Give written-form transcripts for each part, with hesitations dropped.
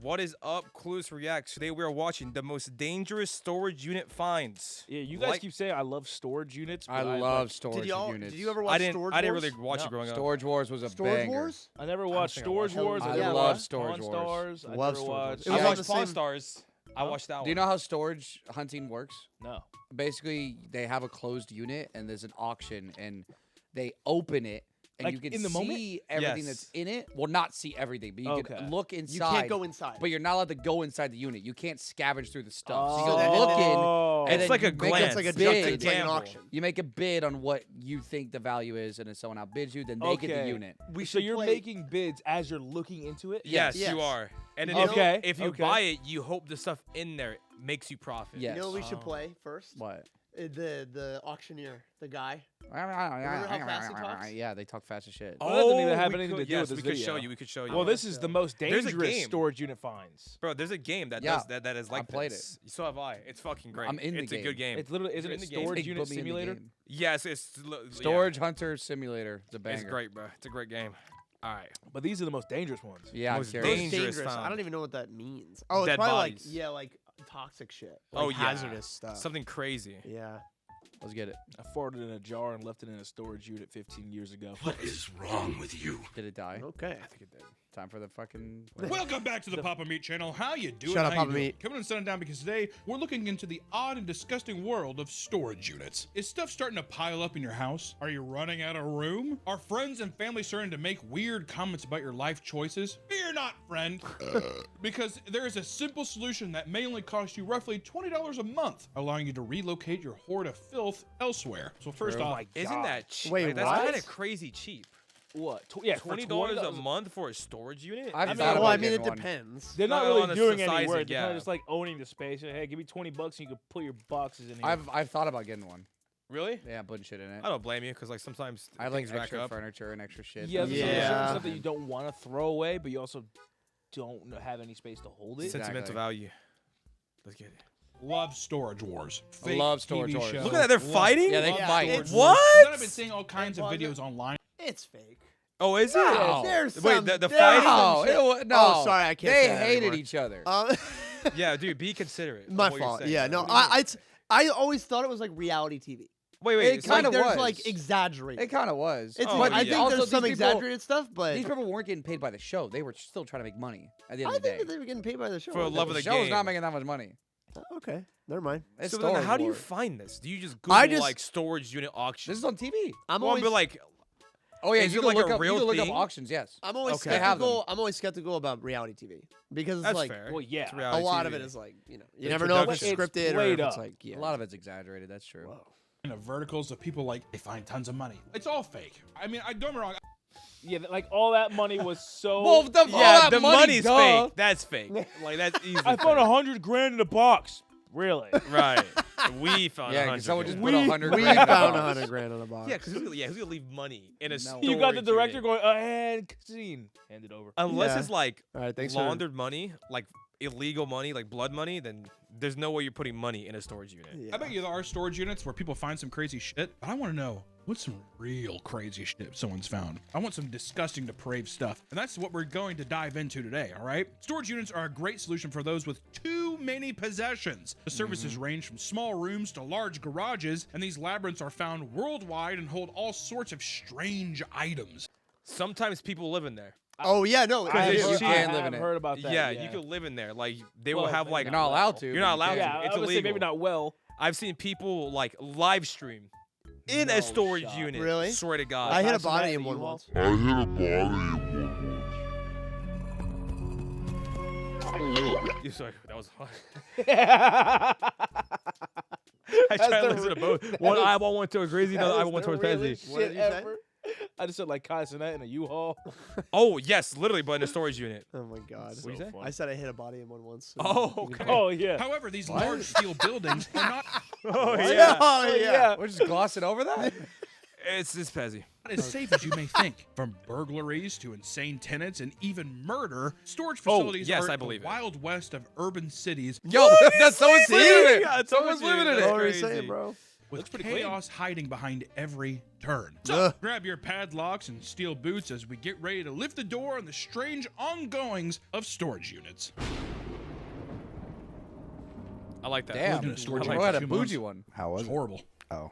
What is up, Clooless Reacts? Today we are watching the most dangerous storage unit finds. Yeah, you guys keep saying I love storage units. I love storage units. Did you ever watch Storage Wars? I didn't really watch it growing up. Storage Wars was a Storage banger. Wars? I never watched Storage Wars. I love Storage Wars. Stars. I Love never Storage watched. Wars. I watched Pawn same- Stars. I watched that one. Do you know how storage hunting works? No. Basically, they have a closed unit and there's an auction and they open it and Like you can in the moment? see everything Yes. that's in it. Well, not see everything, but you Okay. can look inside. You can't go inside. But you're not allowed to go inside the unit. You can't scavenge through the stuff. So So you that- go looking. It's and then like you a make glance. it's like a bid. it's like an Gamble. auction. You make a bid on what you think the value is, and if someone outbids you, then they get the Okay. unit. We So should you're play- making bids as you're looking into it? Yes, Yes. you are. And then Okay, if you okay. buy it, you hope the stuff in there makes you profit. Yes. You know what we should Oh. play first? What? The aucautioneer, the guy. Remember how fast he talks? Yeah, they talk fast as shit. Oh, that doesn't even have we anything could- to do yes, with this we could video. show you. We could show you. Well, this is the most There's a dangerous game. storage unit finds. Bro, there's a game that Yeah, does that is like played this. So have I. It's fucking great. I'm in the It's a good game. It's literally isn't You're it in the game. storage They unit put me in the simulator? game. Yes, it's Storage Hunter Simulator. It's a Yeah, banger. it's great, bro. It's a great game. All right. But these are the most dangerous ones. Yeah, I'm Most curious. dangerous found. I don't even know what that means. Oh, it's Dead probably bodies. like toxic shit. Like Oh, yeah. hazardous stuff. Something crazy. Yeah. Let's get it. I farted in a jar and left it in a storage unit 15 years ago. What is wrong with you? Did it die? Okay. I think it did. Time for the fucking. Welcome back to the Papa Meat channel. How you doing? Shut up, How you Papa doing? Meat. Coming and setting down because today we're looking into the odd and disgusting world of storage units. Is stuff starting to pile up in your house? Are you running out of room? Are friends and family starting to make weird comments about your life choices? Fear not, friend, because there is a simple solution that may only cost you roughly $20 a month, allowing you to relocate your hoard of filth elsewhere. So first off, Isn't that cheap? Wait, Like, that's what? kind of crazy cheap. What? Yeah, for $20 a month for a storage unit? I've Is thought that- about Well, I mean, it getting one. depends. They're not No, really on the doing sizing, any work. They're kind yeah. of just like owning the space. Hey, give me $20 and you can put your boxes in here. I've thought about getting one. Really? Yeah, putting shit in it. I don't blame you because like sometimes I like things rack extra up. furniture and extra shit. yeah, there's Yeah. certain stuff that you don't want to throw away, but you also don't have any space to hold it. Sentimental Exactly. value. Let's get it. love Storage Wars. I Fake love Storage TV Wars. show. Look at that, they're Love- fighting? Yeah, they love fight. Storage What? Wars. And then I've been seeing all kinds of Well, videos online. It's fake. Oh, is it? No. There's Wait, some, the there's fighting? some shit. No. Oh, sorry, I can't They say that hated anymore. each other. Yeah, dude, be considerate. of My what you're fault. saying. Yeah, no, What do you mean? I always thought it was like reality TV. Wait, It it's kinda like, There's was. like exaggerated. It kind of was. It's, Oh, I yeah. think Also, there's some these people- exaggerated stuff, but These people weren't getting paid by the show. They were still trying to make money at the end I of the think day. that they were getting paid by the show. For the love of The the show was game. not making that much money. Okay, never mind. It's So then Storage how do you Wars. find this? Do you just I Google just- like storage unit auction? This is on TV. I'm Well, always, but like, Oh yeah, Is you it can like look a up. real You can look thing? up auctions. Yes. I'm always Okay. They have them. skeptical. I'm always skeptical about reality TV because it's that's like fair. Well, yeah. It's a reality lot of TV. it is like you It's never know if it's production. scripted It's or if played it's up. like A lot of it's exaggerated. That's true. Whoa. Of verticals of people like they find tons of money. It's all fake. I mean, I don't get me wrong. Yeah, like all that money was so. Well, all Yeah, that the money, money's duh. fake. That's fake. Like that's easy. I found $100,000 in a box. Really? Right. We found Yeah, 100. someone just grand. put 100. We grand in a found box. 100 grand on a box. Yeah, because who's gonna leave money in a No. storage You got the director unit? going, and scene. Hand it over. Unless Yeah. it's like All right, thanks. laundered money, like illegal money, like blood money, then there's no way you're putting money in a storage unit. Yeah. I bet you there are storage units where people find some crazy shit, but I want to know what's some real crazy shit someone's found. I want some disgusting, depraved stuff, and that's what we're going to dive into today, all right? Storage units are a great solution for those with too many possessions. The services range from small rooms to large garages, and these labyrinths are found worldwide and hold all sorts of strange items. Sometimes people live in there. Oh yeah, no. Because it it's is. cheap. I have live in it. heard about that. Yeah, you could live in there. Like they will Well, have maybe like You're not allowed to. You're not allowed Yeah, to. It's I would say illegal. maybe not well. I've seen people like live stream in No a storage shot. unit. Really? Swear to God. I hit a Passing body that in in one U-Haul? once. I hit a body in You sorry, that was fun. That's I tried to the listen to re- both. One eyeball went towards Crazy, the other eyeball went towards Pezzy. What did you say? I just said like Kai Cenat in a U-Haul. Oh yes, literally, but in a storage unit. Oh my god. What'd you say? I said I hit a body in one once. so Oh, you can- okay. Oh yeah. However, these large steel buildings are not Oh Yeah. Oh yeah. We're just glossing over that. It's Pezzy. as safe as you may think. From burglaries to insane tenants and even murder, storage Oh, facilities yes, are I the believe it. wild west of urban cities. Yo, that's someone's living in it. Yeah, Someone's living in That's it. What were you crazy. saying, bro? with Looks pretty clean. chaos hiding behind every turn. So Ugh. grab your padlocks and steel boots as we get ready to lift the door on the strange ongoings of storage units. I like that. Damn, lived in a storage bro unit had for a 2 bougie months. one. How was It's it? horrible. Oh.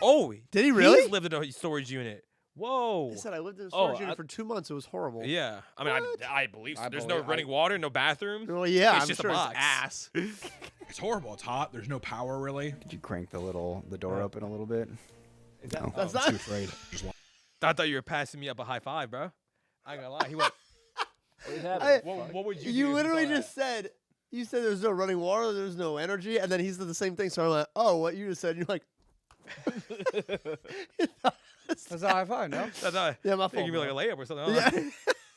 Oh, Did he really? He's lived in a storage unit. Whoa. I said I lived in a Oh, storage unit I- for 2 months. It was horrible. Yeah. I mean, I believe so. I There's believe- no running water, no bathroom. Well, yeah, It's I'm just a sure box. it's ass. It's horrible. It's hot. There's no power really. Did you crank the door open a little bit? No. That's I'm not. too afraid. Just I thought you were passing me up a high five, bro. I ain't gonna lie. He went. What is happening? What would you? do You if literally saw that? just said. You said there's no running water, there's no energy, and then he said the same thing. So I'm like, oh, what you just said. You're like, That's a high five, no? That's not, yeah, my you fault. give me like a bro. layup or something. Yeah.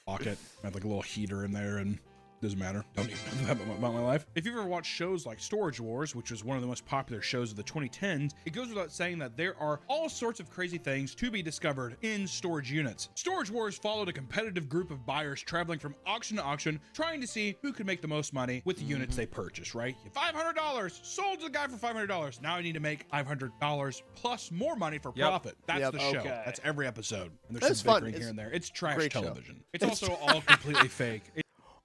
pocket. I had like a little heater in there and doesn't matter. Don't even know that about my life. If you've ever watched shows like Storage Wars, which was one of the most popular shows of the 2010s, it goes without saying that there are all sorts of crazy things to be discovered in storage units. Storage Wars followed a competitive group of buyers traveling from auction to auction, trying to see who could make the most money with the units they purchased, right? $500, sold to the guy for $500. Now I need to make $500 plus more money for Yep. profit. That's Yep. the show. Okay. That's every episode. And there's That's some fun. bickering It's here and there. It's trash great show. television. It's also all completely fake.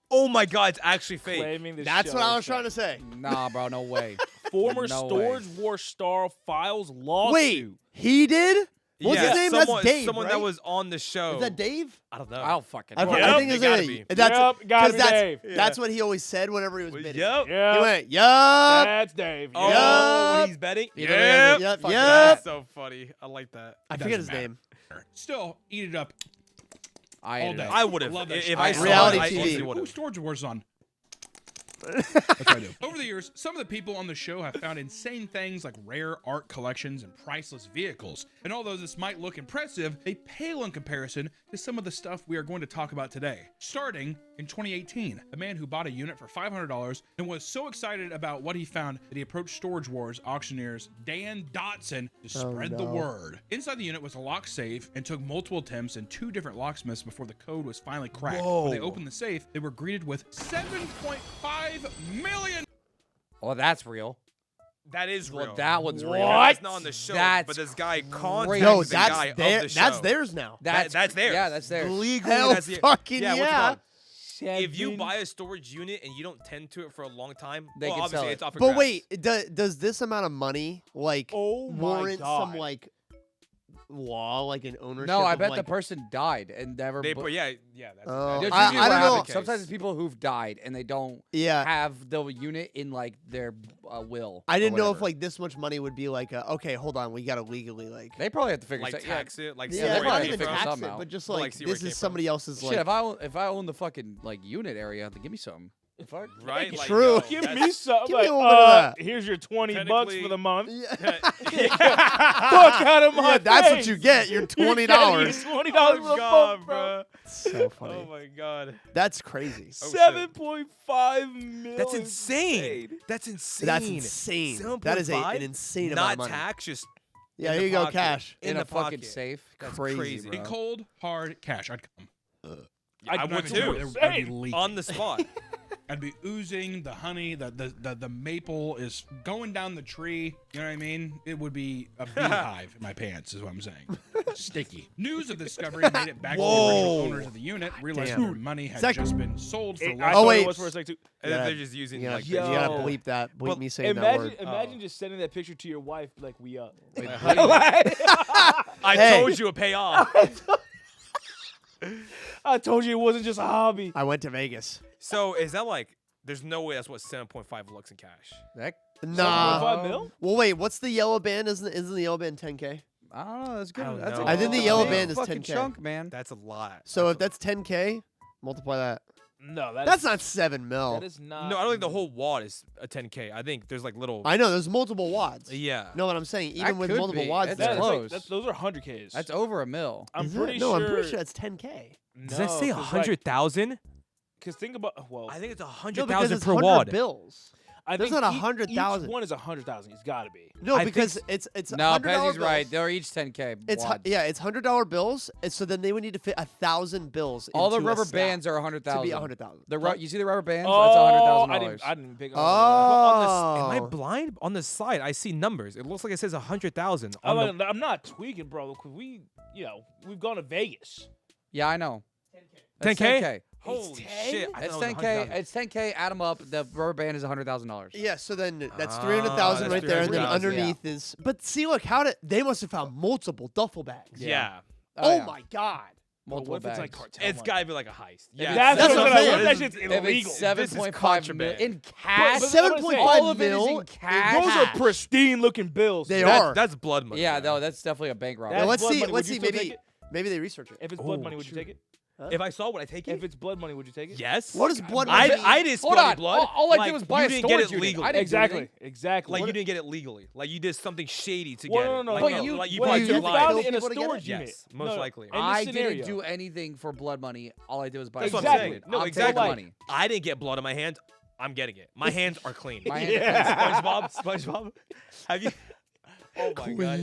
Oh my God, it's actually fake. Claiming this That's what show I is was trying to fake. say. Nah, bro, no way. Former No Storage way. War star files lawsuit. Wait, he did? What's Yeah, his name? Someone, That's Dave, someone right? that was on the show. Is that Dave? I don't know. I don't fucking I, know. I Yep, think it it's gotta a, be. that's Yep, gotta 'cause be that's, Dave. that's what he always said whenever he was bidding. Yep. He Yeah, went, yup. that's Dave. Oh, Yeah. when he's betting. Yep. Yep. Fuck, Yep. That's so funny. I like that. I It forget his doesn't name. Still, eat it up I all ate it day. up. I would have. Love that If shit. I saw Reality it, I TV. easily Ooh, would have. Storage Wars on. That's what I do. Over the years, some of the people on the show have found insane things like rare art collections and priceless vehicles. And although this might look impressive, they pale in comparison to some of the stuff we are going to talk about today. Starting in 2018, a man who bought a unit for $500 and was so excited about what he found that he approached Storage Wars auctioneers Dan Dotson to spread the no. word. Inside the unit was a lock safe and took multiple attempts and 2 different locksmiths before the code was finally cracked. When they Whoa. opened the safe, they were greeted with $7.5 million. Oh, that's real. That is real. Well, that one's real. That's not on the show. That's but this guy contacted crazy. No, the guy that's of their, the show. that's theirs now. That's theirs. Yeah, that's theirs. Legally, Hell that's the- fucking yeah. What's it yeah. called? If you buy a storage unit and you don't tend to it for a long time, They well, can obviously sell it. it's off for But grabs. wait, does this amount of money like Oh my warrant God. some like law, like an ownership? No, I of, bet like, the person died and never. They, bu- but yeah. That's Oh, That's I- usually I what don't know. happens. Sometimes it's people who've died and they don't Yeah, have the unit in like their will. I or didn't know if whatever. like this much money would be like, okay, hold on, we gotta legally like. They probably have to figure like something. Yeah, tax it, like see Yeah, they where probably it not have came to even figure from. tax something it, out. but just But, like, like see where it this came is from. somebody else's Shit, like. if I own the fucking like unit area, then give me something. Fuck. Right? Like, True. yo, Give that's- me something. Give me Like, a little bit of that. here's your 20 bucks Technically- for the month. Yeah. Fuck out of my Yeah, that's what face. you get. Your You're $20. getting $20 for the Oh God, month, bro. So funny. Oh my God. That's crazy. Oh, shit. 7.5 million. That's insane. That's insane. That's insane. That is an 7.5? insane amount Not of money. tax, just Yeah, in here the you go, pocket. cash. in a the fucking pocket. safe. That's Crazy, crazy. bro. In cold, hard cash, I'd come. I I'm would not even too. kidding. I'd be Same. leaking. On the spot. I'd be oozing the honey. The maple is going down the tree. You know what I mean? It would be a beehive in my pants, is what I'm saying. Sticky. News of the discovery made it back to the original Whoa. owners of the unit, realizing Damn. their money had Sec- just been sold for I less. thought Oh, it wait. was for a sec too. And Yeah. they're just using You gotta, like you gotta Yo. bleep that. Bleep But me saying that Imagine, word. imagine just sending that picture to your wife, like we up. Wait, I Hey. told you a payoff. I told you it wasn't just a hobby. I went to Vegas. So is that like? There's no way that's what 7.5 looks in cash. That, Nah. 7.5 mil? Well, wait. What's the yellow band? Isn't the yellow band 10K? I don't know. That's good. I don't That's know. a I think the good yellow big band is fucking 10K. chunk, man. That's a lot. So if that's 10K, multiply that. No, That's not 7 mil. That is not. No, I don't think the whole wad is a 10K. I think there's like little. I know there's multiple wads. Yeah. Know what I'm saying? That Even with could multiple be. wads, That's there. That's close. like, those are 100Ks. That's over a mil. I'm Is it? pretty No, sure. I'm pretty sure that's 10K. Does that say 100,000? Because think about, well, I think it's No, because 100,000 it's per 100 wad. bills. There's think not each 100,000. one is 100,000. It's got to be. No, I think because it's No, $100 Pezzy's right. bills. They're each 10K. It's wads. it's $100 bills. And so then they would need to fit 1,000 bills. All the into a rubber stack bands are to 100,000. be 100,000. You see the rubber bands? Oh, That's $100,000. I didn't even pick up. Am I Oh, blind? On the side, I see numbers. It looks like it says 100,000. I'm not tweaking, bro. Because we've gone to Vegas. Yeah, I know. 10K? 10K. Holy 10? shit! I It's thought it was 10K. 100,000. It's 10K. Add them up. The rubber band is $100,000. yeah. So then that's Ah, 300,000 that's right there, and then 300,000, underneath is. But see, look, they must have found multiple duffel bags. Yeah. Oh yeah. my god. Multiple What if it's like bags. cartel It's money? gotta be like a heist. Yeah. That's That's what what I'm I'm saying. What if that saying. shit's If illegal? it's This is 7.5 contraband. million in cash, But- 7.5 all of it is mil. in cash. Those are pristine looking bills. They dude. are. That's blood money. Yeah, bro. no, that's definitely a bank robbery. That's Let's blood see. money. Let's Would you see. still take Maybe they research it. If it's blood Oh, money, would you true. take it? If I saw, would I take it? If it's blood money, would you take it? Yes. What is blood money? I didn't Hold spill any on. blood. All I did was buy you a didn't get storage it unit. legally. I didn't do anything. Exactly. Like What you if- didn't get it legally. Like you did something shady to Well, get no, it. no, Like, But no, you- like you but probably you took you lies. found it in a People to get it? storage unit. Yes, most likely. In this I scenario. didn't do anything for blood money. All I did was buy That's a what storage I'm saying. unit. No, I'll exactly. take money. I didn't get blood on my hands. I'm getting it. My hands are clean. My hands Yeah. SpongeBob. Have you? Oh my god.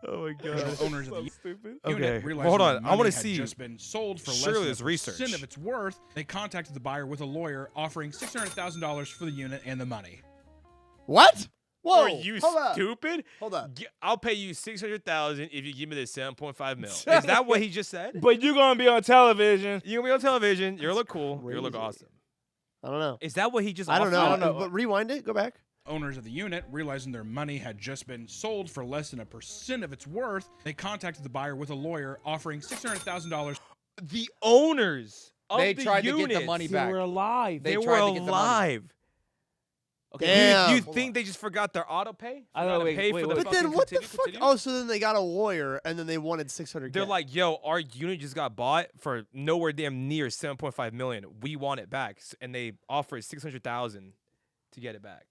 Oh my god. Owners of the Stupid. unit Okay, realizing hold the on. I money wanna had see. just been sold for Surely less there's than research. 1% of its worth. They contacted the buyer with a lawyer offering $600,000 for the unit and the money. What? Whoa. Are you hold up. stupid? Hold up. I'll pay you 600,000 if you give me this 7.5 mil. Is that what he just said? But you're gonna be on television. You're gonna be on television. You're gonna look cool. You're gonna look crazy. awesome. I don't know. Is that what he just? I don't offered? know. I don't know. But rewind it. Go back. Owners of the unit, realizing their money had just been sold for less than 1% of its worth, they contacted the buyer with a lawyer offering $600,000. The owners of They the tried to get the unit, money They back. were alive. They They were tried to get the money. alive. Okay. Damn. You think they just forgot their auto pay? I know, Forgot to wait, pay wait, for wait. the But then fucking what the continue, fuck? continue? Oh, so then they got a lawyer, and then they wanted 600. They're like, yo, our unit just got bought for nowhere damn near 7.5 million. We want it back, and they offered 600,000 to get it back.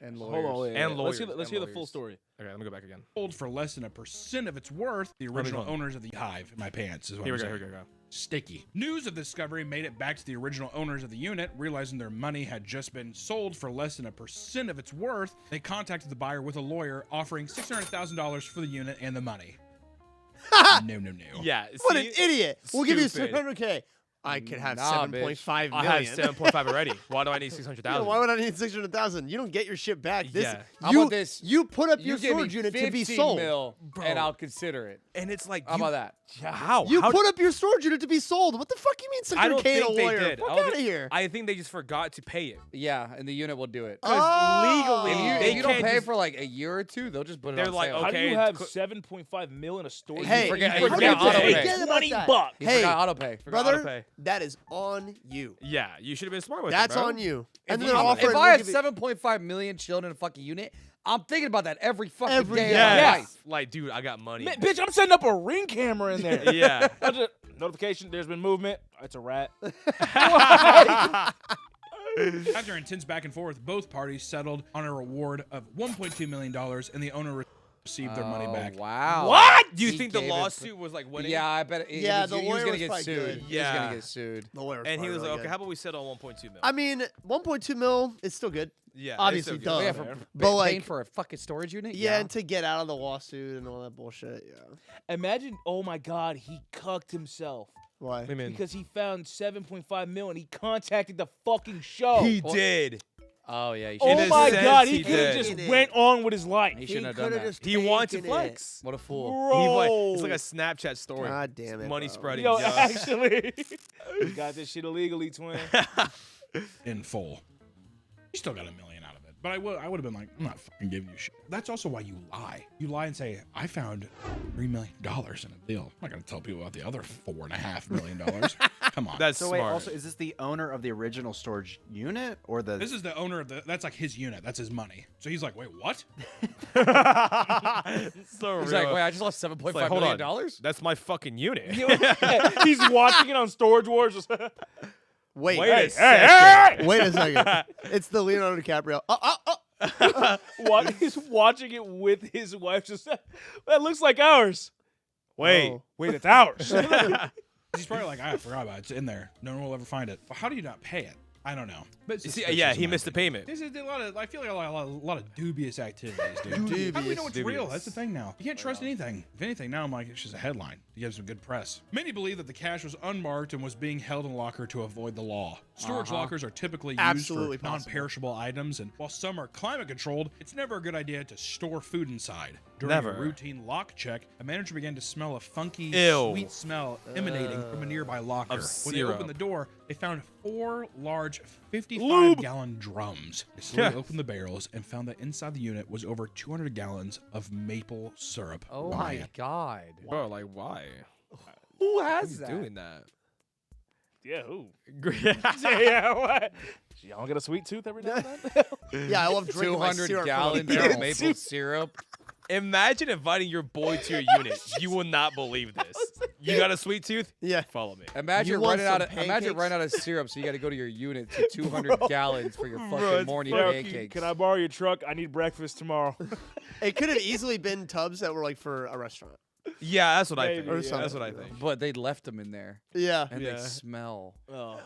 And Hold lawyers. on, wait, And wait. Let's hear, lawyers, let's and hear the full lawyers. story. Okay, let me go back again. Sold for less than 1% of its worth. The original go. owners of the hive in my pants is what Here I'm we go. saying. Here we go. Sticky. News of the discovery made it back to the original owners of the unit, realizing their money had just been sold for less than 1% of its worth. They contacted the buyer with a lawyer offering $600,000 for the unit and the money. No. Yeah. what see? an idiot. We'll give you Stupid. 700K. I could have Nah, 7.5 I million. have 7.5 already. Why do I need Yeah, 600,000? why would I need 600,000? You don't get your shit back. This, Yeah. How you, about this? You put up You your give me storage unit to be 15 sold. mil, Bro. and I'll consider it. And it's like, How about that? How? You How put up your storage unit to be sold. What the fuck you mean 600K I don't think and a they lawyer? did. Fuck I don't out of think- here. I think they just forgot to pay it. Yeah, and the unit will do it. Because Oh. legally, If they you don't can't pay just- for like a year or two, they'll just put it They're on like, sale. How do Okay, you have cl- 7.5 mil in a storage Hey, unit? forget- You you forget forgot to auto pay pay. 20 Forget about bucks. He Hey, forgot auto pay. Forgot Brother, auto pay. that is on you. Yeah, you should have been smart with That's it, bro. on you. And If, then you- offer if I had 7.5 million chilled in a fucking unit, I'm thinking about that every fucking Every day day. of my Yes. life. Like, dude, I got money. Bitch, I'm setting up a ring camera in there. Yeah. I just- notification, there's been movement. It's a rat. After intense back and forth, both parties settled on a reward of $1.2 million, and the owner received their money Oh, back. Wow. What? Do you He think the gave it- lawsuit was like winning? Yeah, I bet. Yeah, he the was lawyer gonna was get probably sued. good. He was Yeah. gonna get sued. The lawyer was And he probably was like, really okay, good. how about we settle on 1.2 mil? I mean, 1.2 mil is still good. Yeah, obviously it's duh. so Oh, good. yeah, fair. But paying like, for a fucking storage unit. yeah, and to get out of the lawsuit and all that bullshit. Yeah. Imagine, oh my God, he cucked himself Why? What do you mean? because he found 7.5 mil and he contacted the fucking show. He Well, did. Oh yeah. You Oh In should a my sense, God, he he could have did. just He went on with his life. He shouldn't have done coulda that. just He wanted to taken flex. What a fool. Bro. It's like a Snapchat story. God damn it. Money bro. spreading. Yo, yeah. actually, you got this shit illegally, twin. In full. You still got $1 million out of it. But I would have been like, I'm not fucking giving you shit. That's also why you lie. You lie and say, I found $3 million in a deal. I'm not going to tell people about the other $4.5 million. Come on. That's So wait, smart. also, is this the owner of the original storage unit or the? This is the owner of that's like his unit. That's his money. So he's like, wait, what? so He's real. like, wait, I just lost $7.5 It's like, hold million on. dollars. That's my fucking unit. He's watching it on Storage Wars. Just Wait. Wait a hey, second. hey, Wait a second. It's the Leonardo DiCaprio. He's watching it with his wife. Just that looks like ours. Wait. Oh. Wait, it's ours. He's probably like, I forgot about it. It's in there. No one will ever find it. Well, how do you not pay it? I don't know. But it's See, suspicious yeah, in he my missed the opinion. payment. This is a lot of. I feel like a lot of dubious activities, dude. How do we know it's real? Dubious. That's the thing now. You can't trust anything. If anything, now I'm like, it's just a headline to give some good press. Many believe that the cash was unmarked and was being held in a locker to avoid the law. Storage lockers are typically used Absolutely for possible. non-perishable items, and while some are climate controlled, it's never a good idea to store food inside. During Never. a routine lock check, a manager began to smell a funky, Ew. sweet smell emanating from a nearby locker. Of When they syrup. opened the door, they found 4 large 55-gallon drums. They slowly opened the barrels and found that inside the unit was over 200 gallons of maple syrup. Oh my god. Bro, like, why? Who has Who's that? doing that? Yeah, who? Yeah. Yeah, what? Y'all get a sweet tooth every now and then? Yeah, I love drinking my 200 syrup from a gallons barrel. of maple syrup. Imagine inviting your boy to your unit. You will not believe this. You got a sweet tooth? Yeah. Follow me. Imagine You want running out of some imagine pancakes? running out of syrup, so you got to go to your unit to 200 gallons for your fucking morning pancakes. Can I borrow your truck? I need breakfast tomorrow. It could have easily been tubs that were like for a restaurant. Yeah, that's what I think. Maybe, Or Yeah, that's what I think. But they left them in there, Yeah. and Yeah. they smell. Oh.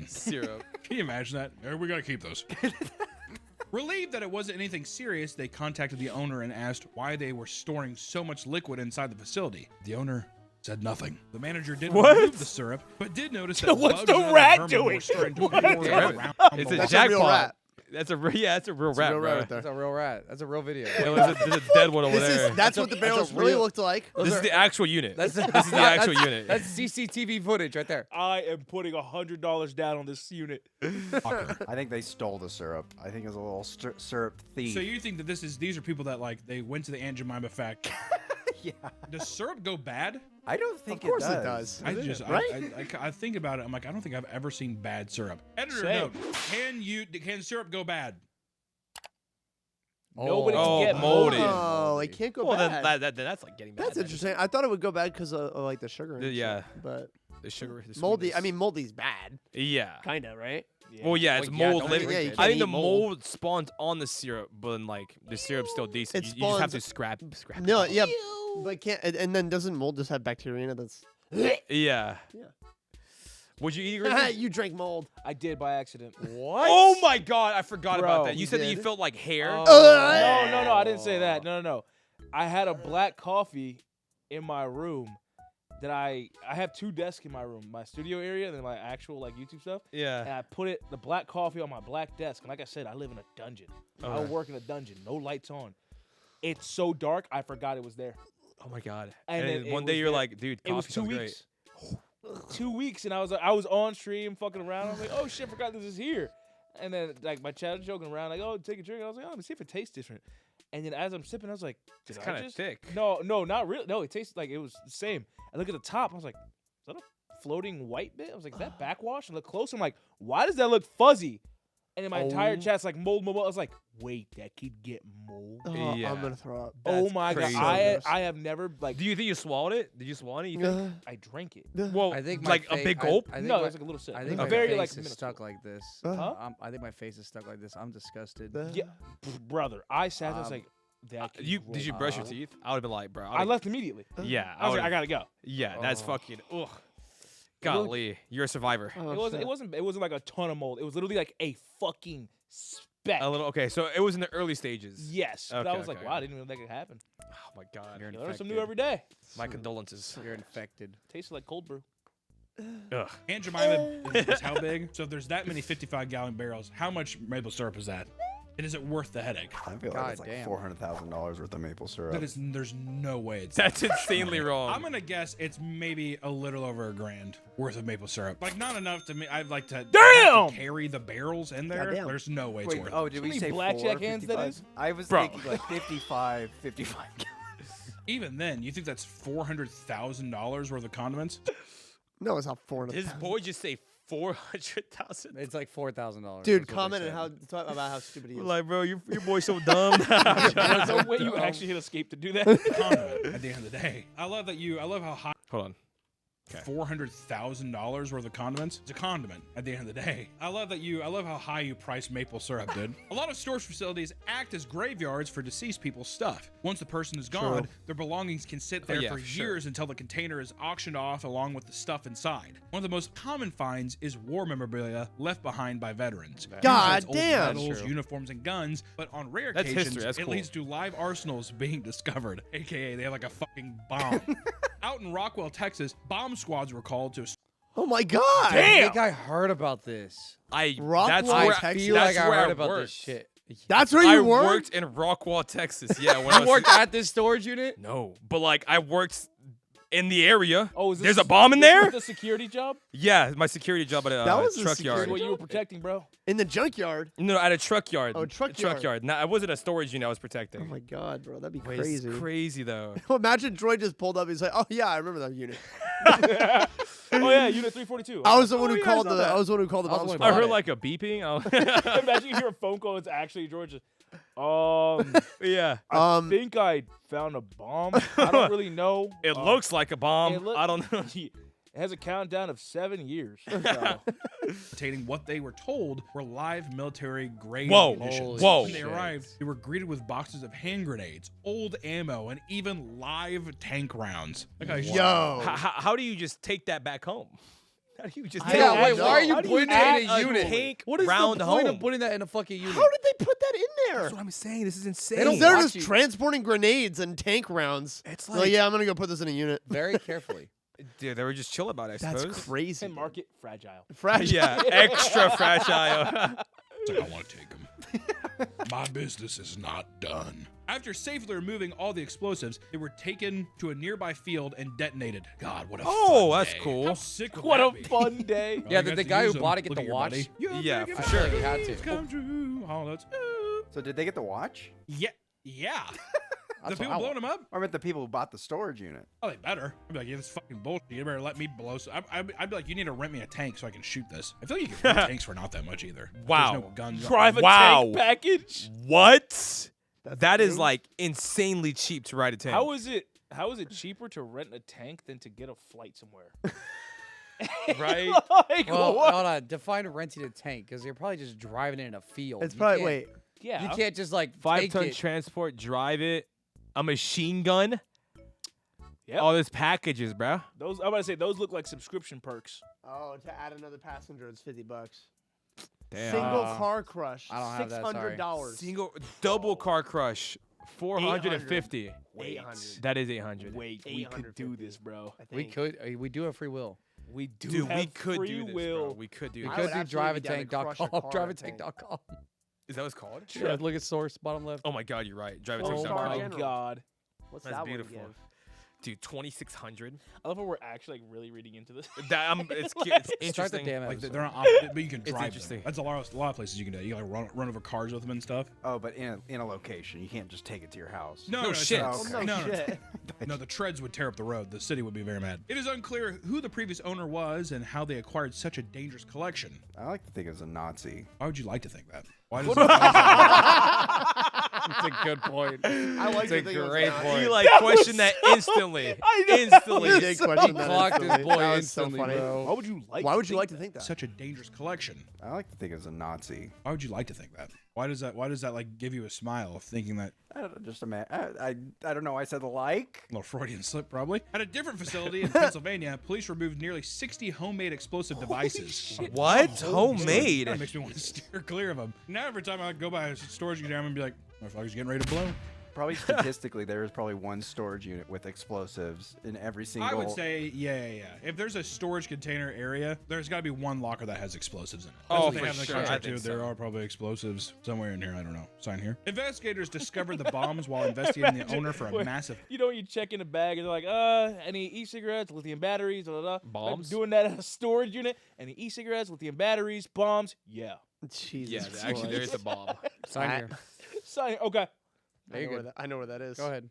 Syrup. Can you imagine that? We gotta keep those. Relieved that it wasn't anything serious, they contacted the owner and asked why they were storing so much liquid inside the facility. The owner said nothing. The manager didn't remove the syrup, but did notice that What's bugs the and other rat vermin doing? were starting to What? pour Damn it. around It's the a That's lot. a real jackpot. rat. That's a that's a real It's rat, a real rat bro. right there. That's a real rat. That's a real video. There's a dead one over This there. is that's what the that's a barrels really real- looked like. This is the actual unit. That's This is the actual that's- unit. That's CCTV footage right there. I am putting $100 down on this unit. I think they stole the syrup. I think it was a little syrup thief. So you think that these are people that like they went to the Aunt Jemima factory? yeah. Does syrup go bad? I don't think Of course it it does. does. I just Right? I think about it. I'm like, I don't think I've ever seen bad syrup. Editor Same. note: Can syrup go bad? Nobody Oh, can get molded. Oh, it can't go Well, bad. then that's like getting bad. That's then. interesting. I thought it would go bad because of like the sugar. And Yeah. shit, but The sugar. The moldy. sweetness. I mean, moldy's bad. Yeah. Kinda, right? Well, yeah, it's Well, yeah, mold. don't living. drink Yeah, you it. I can't think the eat mold. mold spawns on the syrup, but then, like the syrup's still decent. It You just have to spawns- scrap. No, it. yeah, but can't. And then doesn't mold just have bacteria in it? That's. Yeah. Yeah. Would you eat it? You drank mold. I did by accident. What? Oh my god, I forgot Bro, about that. You you said that you did? felt like hair. No, Ugh. I didn't say that. No. I had a black coffee in my room that I have 2 desks in my room, my studio area and then my actual like YouTube stuff. And Yeah. I put the black coffee on my black desk. And like I said, I live in a dungeon. I Okay. work in a dungeon, no lights on. It's so dark, I forgot it was there. Oh my god. And And, then then it one day was you're there. like, dude, It was coffee 2 sounds great. weeks. 2 weeks, and I was on stream fucking around. I was like, oh shit, forgot this is here. And then like my chat was joking around, like, oh, take a drink. And I was like, oh, let me see if it tastes different. And then as I'm sipping, I was like, It's did I kind of just- thick. No, not really. No, it tastes like it was the same. I look at the top, I was like, is that a floating white bit? I was like, is that backwash? And look close, I'm like, why does that look fuzzy? And then my entire chat's like mold. I was like, wait, that could get mold. Oh, Yeah. I'm gonna throw up. Oh That's my crazy. god, I have never like Do you think you swallowed it? Did you swallow it? You think? I drank it. Well, I think my like a fa- big I- gulp. I think No, my- it's like a little sip. I think Okay. my very face like is minuscule. stuck like this. Huh? I think my face is stuck like this. I'm disgusted. Yeah, brother. I sat there, I was like, that could Did you grow brush your up. teeth? I would have been like, bro. I left immediately. Yeah. I was like, would've- I gotta go. Yeah, that's Oh. fucking. Ugh. Golly, you're a survivor. Oh, It wasn't. shit. It wasn't like a ton of mold. It was literally like a fucking speck. A little. Okay, so it was in the early stages. Yes, but I Okay, was like, okay. wow, I didn't even know that could happen. Oh my god. You're You learn something new infected. every day. My condolences. You're infected. Tastes like cold brew. Ugh. Aunt Jemima is how big? So if there's that many 55-gallon barrels, how much maple syrup is that? And is it worth the headache? I feel God like it's like damn. $400,000 worth of maple syrup. There's no way it's That's insanely wrong. I'm gonna guess it's maybe a little over $1,000 worth of maple syrup. Like not enough to me. I'd like to Damn! carry the barrels in there. Goddamn. There's no way it's Wait, worth oh, it. did How we many say blackjack 4, hands that 55? is? I was Bro. thinking like 55 Even then, you think that's $400,000 worth of condiments? No, it's not 400. His boy just say 400,000. It's like $4,000. Dude, That's what they comment said. and talk about how stupid he is. Like, bro, your boy's so dumb. There's no way you actually hit escape to do that. Condiment at the end of the day. I love how high. Hold on. $400,000 worth of condiments. It's a condiment at the end of the day. I love how high you price maple syrup, dude. A lot of storage facilities act as graveyards for deceased people's stuff. Once the person is gone, their belongings can sit there for years until the container is auctioned off along with the stuff inside. One of the most common finds is war memorabilia left behind by veterans. God Old damn. medals, uniforms, and guns, but on rare That's occasions, history. That's it cool. leads to live arsenals being discovered, aka they have like a fucking bomb. Out in Rockwell, Texas, bomb squads were called to. Oh my God. I think I heard about this. Rockwell, That's I where Texas? feel that's like I where heard about worked. this shit. That's where I you worked? worked in Rockwall, Texas. Yeah, when I You was worked at this storage unit? no, but like I worked in the area. Oh, is this There's a bomb in there? The security job? Yeah, my security job at a That was a truck That's yard. security what you were protecting, bro. In the junkyard. No, at a truck yard. Oh, truck A truck yard. No, it wasn't a storage unit I was protecting. Oh my God, bro. That'd be Wait, crazy. It's crazy though. Imagine Troy just pulled up. He's like, "Oh yeah, I remember that unit. Oh yeah, Unit 342. I was the one Oh, who yeah, called I saw the. that. I was the one who called the I was bomb the one squad. I Got heard it. like a beeping. Imagine you hear a phone call. It's actually George. Yeah. I think I found a bomb. I don't really know. It looks like a bomb. it look- I don't know. It has a countdown of 7 years. So. Stating what they were told were live military grade Whoa. munitions. Whoa. When they arrived, they were greeted with boxes of hand grenades, old ammo, and even live tank rounds. Like I Yo. How do you just take that back home? How do you just take Yeah, that wait, back why are home? you How do you putting it in add a unit? tank What is round the point home? of putting that in a fucking unit? How did they put that in there? That's what I'm saying. This is insane. They don't They're watch just you. transporting grenades and tank rounds. It's They're like, yeah, I'm gonna go put this in a unit. Very carefully. Dude, they were just chill about it, I That's suppose. crazy. And market fragile. Fragile. Yeah, extra fragile. It's like, I want to take them. My business is not done. After safely removing all the explosives, they were taken to a nearby field and detonated. God, what a Oh, fun that's day. cool. How sick would What that a be? fun day. Well, Yeah, you did got the to guy who use 'em. bought it get Look to at your watch? buddy. Yeah, for I sure. feel like he had to. Come true. Oh, that's So did they get to watch? yeah. The That's people what I blowing them up? Or I meant the people who bought the storage unit. Oh, they better. I'd be like, yeah, this is fucking bullshit. You better let me blow. I'd be like, you need to rent me a tank so I can shoot this. I feel like you can rent tanks for not that much either. Wow. There's no guns. Drive a Wow. tank package. What? That is thing? like insanely cheap to ride a tank. How is it cheaper to rent a tank than to get a flight somewhere? Right? Like, Well, what? hold on. Define renting a tank, because you're probably just driving it in a field. It's You probably can't- wait. Yeah. You can't just like 5-ton take it. transport, drive it, a machine gun. Yep. All this packages, bro. Those I'm about to say those look like subscription perks. Oh, to add another passenger, it's $50. Damn. Single car crush. I don't have that, sorry. $600. Single double car crush, 450. 800. That is 800. Wait, we could do this, bro. I We think. could. We do have free will. We do Dude, have we could free do this, will. bro. We could do We I this. would could do absolutely be down to crush a driveatank.com. car, I think. Driveatank.com. Is that what it's called? Yeah, look at source, bottom left. Oh my god, you're right. Drive it Oh to Car my General. god. What's That's that beautiful. one give? Dude, 2,600. I love how we're actually like really reading into this. That it's, Like- cute. It's Start the interesting. damn Like episode. they're not, but you can It's drive them. interesting. That's a lot of places you can do. You can like run over cars with them and stuff. Oh, but in a location. You can't just take it to your house. No, No shit. it's- Oh, no no, shit. No, the treads would tear up the road. The city would be very mad. It is unclear who the previous owner was and how they acquired such a dangerous collection. I like to think it was a Nazi. Why would you like to think that? Why does That's a good point. I like It's to a think it was great Nazi. point. He like questioned that instantly. I know. Instantly. He did question that Clocked this instantly. boy That was so instantly, funny. bro. Why would you like? Why would you think like to think that? such a dangerous collection? I like to think it was a Nazi. Why would you like to think that? Why does that like give you a smile of thinking that? I don't know, just I don't know. I said like. A little Freudian slip, probably. At a different facility in Pennsylvania, police removed nearly 60 homemade explosive devices. What? Homemade? That makes me want to steer clear of them. Now every time I go by a storage unit, I'm gonna be like, motherfucker's getting ready to blow. Probably statistically, there is probably one storage unit with explosives in every single. I would say, yeah. If there's a storage container area, there's got to be one locker that has explosives in it. Oh, That's what they for have in the sure. contract, I think too. There so. are probably explosives somewhere in here. I don't know. Sign here. Investigators discovered the bombs while investigating the owner for a Wait. massive. You know, when you check in a bag and they're like, any e-cigarettes, lithium batteries, blah, blah, blah. Bombs? Like doing that at a storage unit. Any e-cigarettes, lithium batteries, bombs. Yeah. Jesus Yeah, actually, there is Christ. a bomb. Sign here. Sign. Okay. There you go. I know where that is. Go ahead.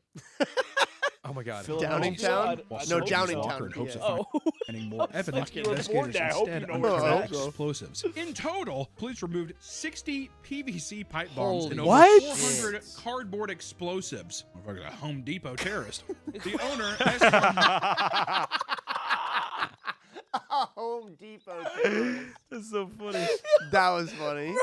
Oh my god. Downingtown? God. While I No, hope searching the so. Downingtown. locker in hopes Yeah. of Oh. finding more evidence. fucking report Investigators that. I hope you instead know where uncovered it's at. explosives. In total, police removed 60 PVC pipe bombs and Holy over What? 400 cardboard explosives. Motherfucker's a Home Depot terrorist. The owner estimated Home Depot. terrorist. That's so funny. That was funny.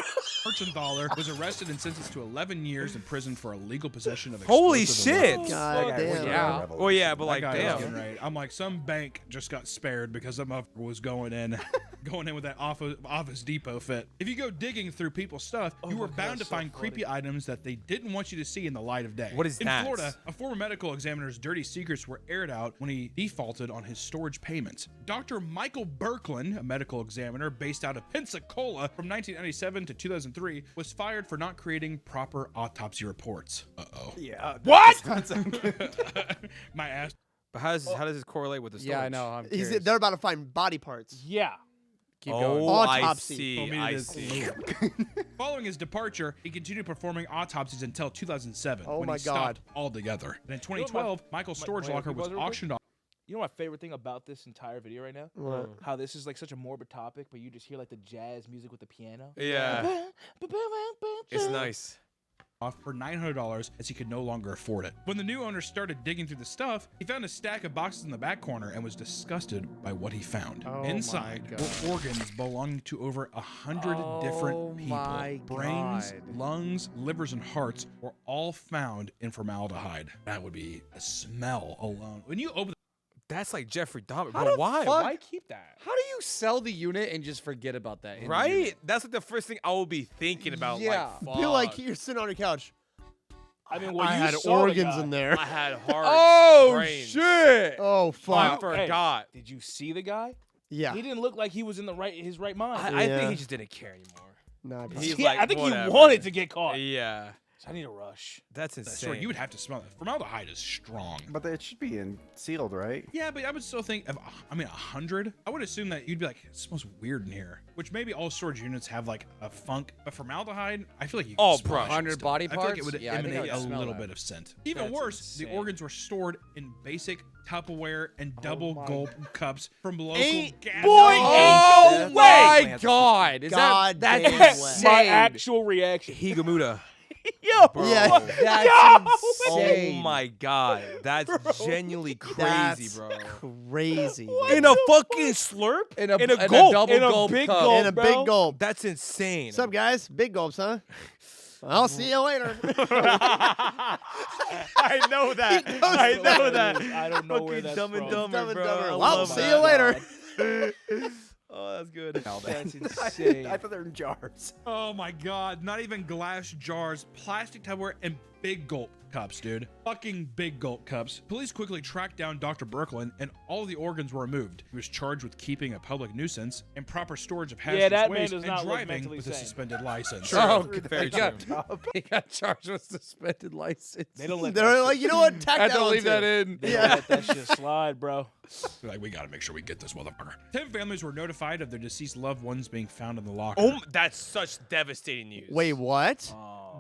Merchenthaler was arrested and sentenced to 11 years in prison for illegal possession of Holy explosive shit. weapons. God fuck. damn. Yeah. Oh yeah, but like That guy was damn. getting right. I'm like, some bank just got spared because some motherfucker was going in with that Office Depot fit. If you go digging through people's stuff, you my were God, bound to that's so find creepy items that they didn't want you to see in the light of day. What is in that? Florida, a former medical examiner's dirty secrets were aired out when he defaulted on his storage payments. Dr. Michael Berklin, a medical examiner based out of Pensacola from 1997 to 2003, was fired for not creating proper autopsy reports. Uh-oh. Yeah. What? My ass. But how does this correlate with the storage? Yeah, I know. I'm curious. They're about to find body parts. Yeah. Keep going. Oh, I Autopsy. see. Told me I it is. see. Following his departure, he continued performing autopsies until 2007, Oh when my he stopped God. altogether. And in know what 2012, Michael's storage wait, locker can we was pause real quick? auctioned off. You know my favorite thing about this entire video right now? What? How this is like such a morbid topic, but you just hear like the jazz music with the piano. Yeah. It's nice. Off for $900 as he could no longer afford it. When the new owner started digging through the stuff, he found a stack of boxes in the back corner and was disgusted by what he found. Oh Inside my were organs belonging to over 100 different people. my Brains, God. lungs, livers, and hearts were all found in formaldehyde. That would be a smell alone. When you open That's like Jeffrey Dahmer. How Bro, the why? fuck? Why keep that? How do you sell the unit and just forget about that? in the Right? unit? That's like the first thing I will be thinking about. Yeah. Like, Feel like fuck. you're sitting on your couch. I mean, well, I you had saw the organs guy. in there. I had heart. Oh brains. shit! Oh I fuck. forgot. Did you see the guy? Yeah. He didn't look like he was in his right mind. I Yeah. think he just didn't care anymore. Nah, bro. He's yeah, like, I think whatever. he wanted to get caught. Yeah. So I need a rush. That's Sure, insane. you would have to smell it. Formaldehyde is strong. But it should be sealed, right? Yeah, but I would still think of, 100. I would assume that you'd be like, it smells weird in here. Which maybe all storage units have like a funk. But formaldehyde, I feel like you Oh, could bro. smell that 100 shit body still. I feel like it parts? would Yeah, I think I emanate would a smell little that. bit of scent. Even That's worse, the insane. organs were stored in basic Tupperware and double my gulp cups from local Ain't- gas boy, stations. Oh That's my plants. god! Is God that damn that's way. insane? My actual reaction. Higamuda. Yo, Bro. Yeah. That's Oh insane. my god. That's genuinely crazy, That's bro. crazy. In a fucking slurp? In a gulp. double In a gulp big cup. gulp. And a bro. big gulp. That's insane. What's up, guys? Big gulps, huh? I'll see you later. I know that. I know that. I don't know where Fucking that's Dumb and from. Dumber, Dumb and bro. Dumber. I Well, love see that. you later. Oh, that's good. That's insane. I thought they were in jars. Oh my god, not even glass jars, plastic Tupperware, and big gulp cups, dude. Fucking big gulp cups. Police quickly tracked down Dr. Berklin and all of the organs were removed. He was charged with keeping a public nuisance, improper storage of hazardous that man waste, does and not look driving mentally with a sane. suspended license. True. Oh, Very he got, true. he got charged with suspended license. They don't let They're that like, you know what? Tack I had that to on leave too. that in. They don't let that shit slide, bro. They're like, we gotta make sure we get this motherfucker. 10 families were notified of their deceased loved ones being found in the locker. Oh, that's such devastating news. Wait, what?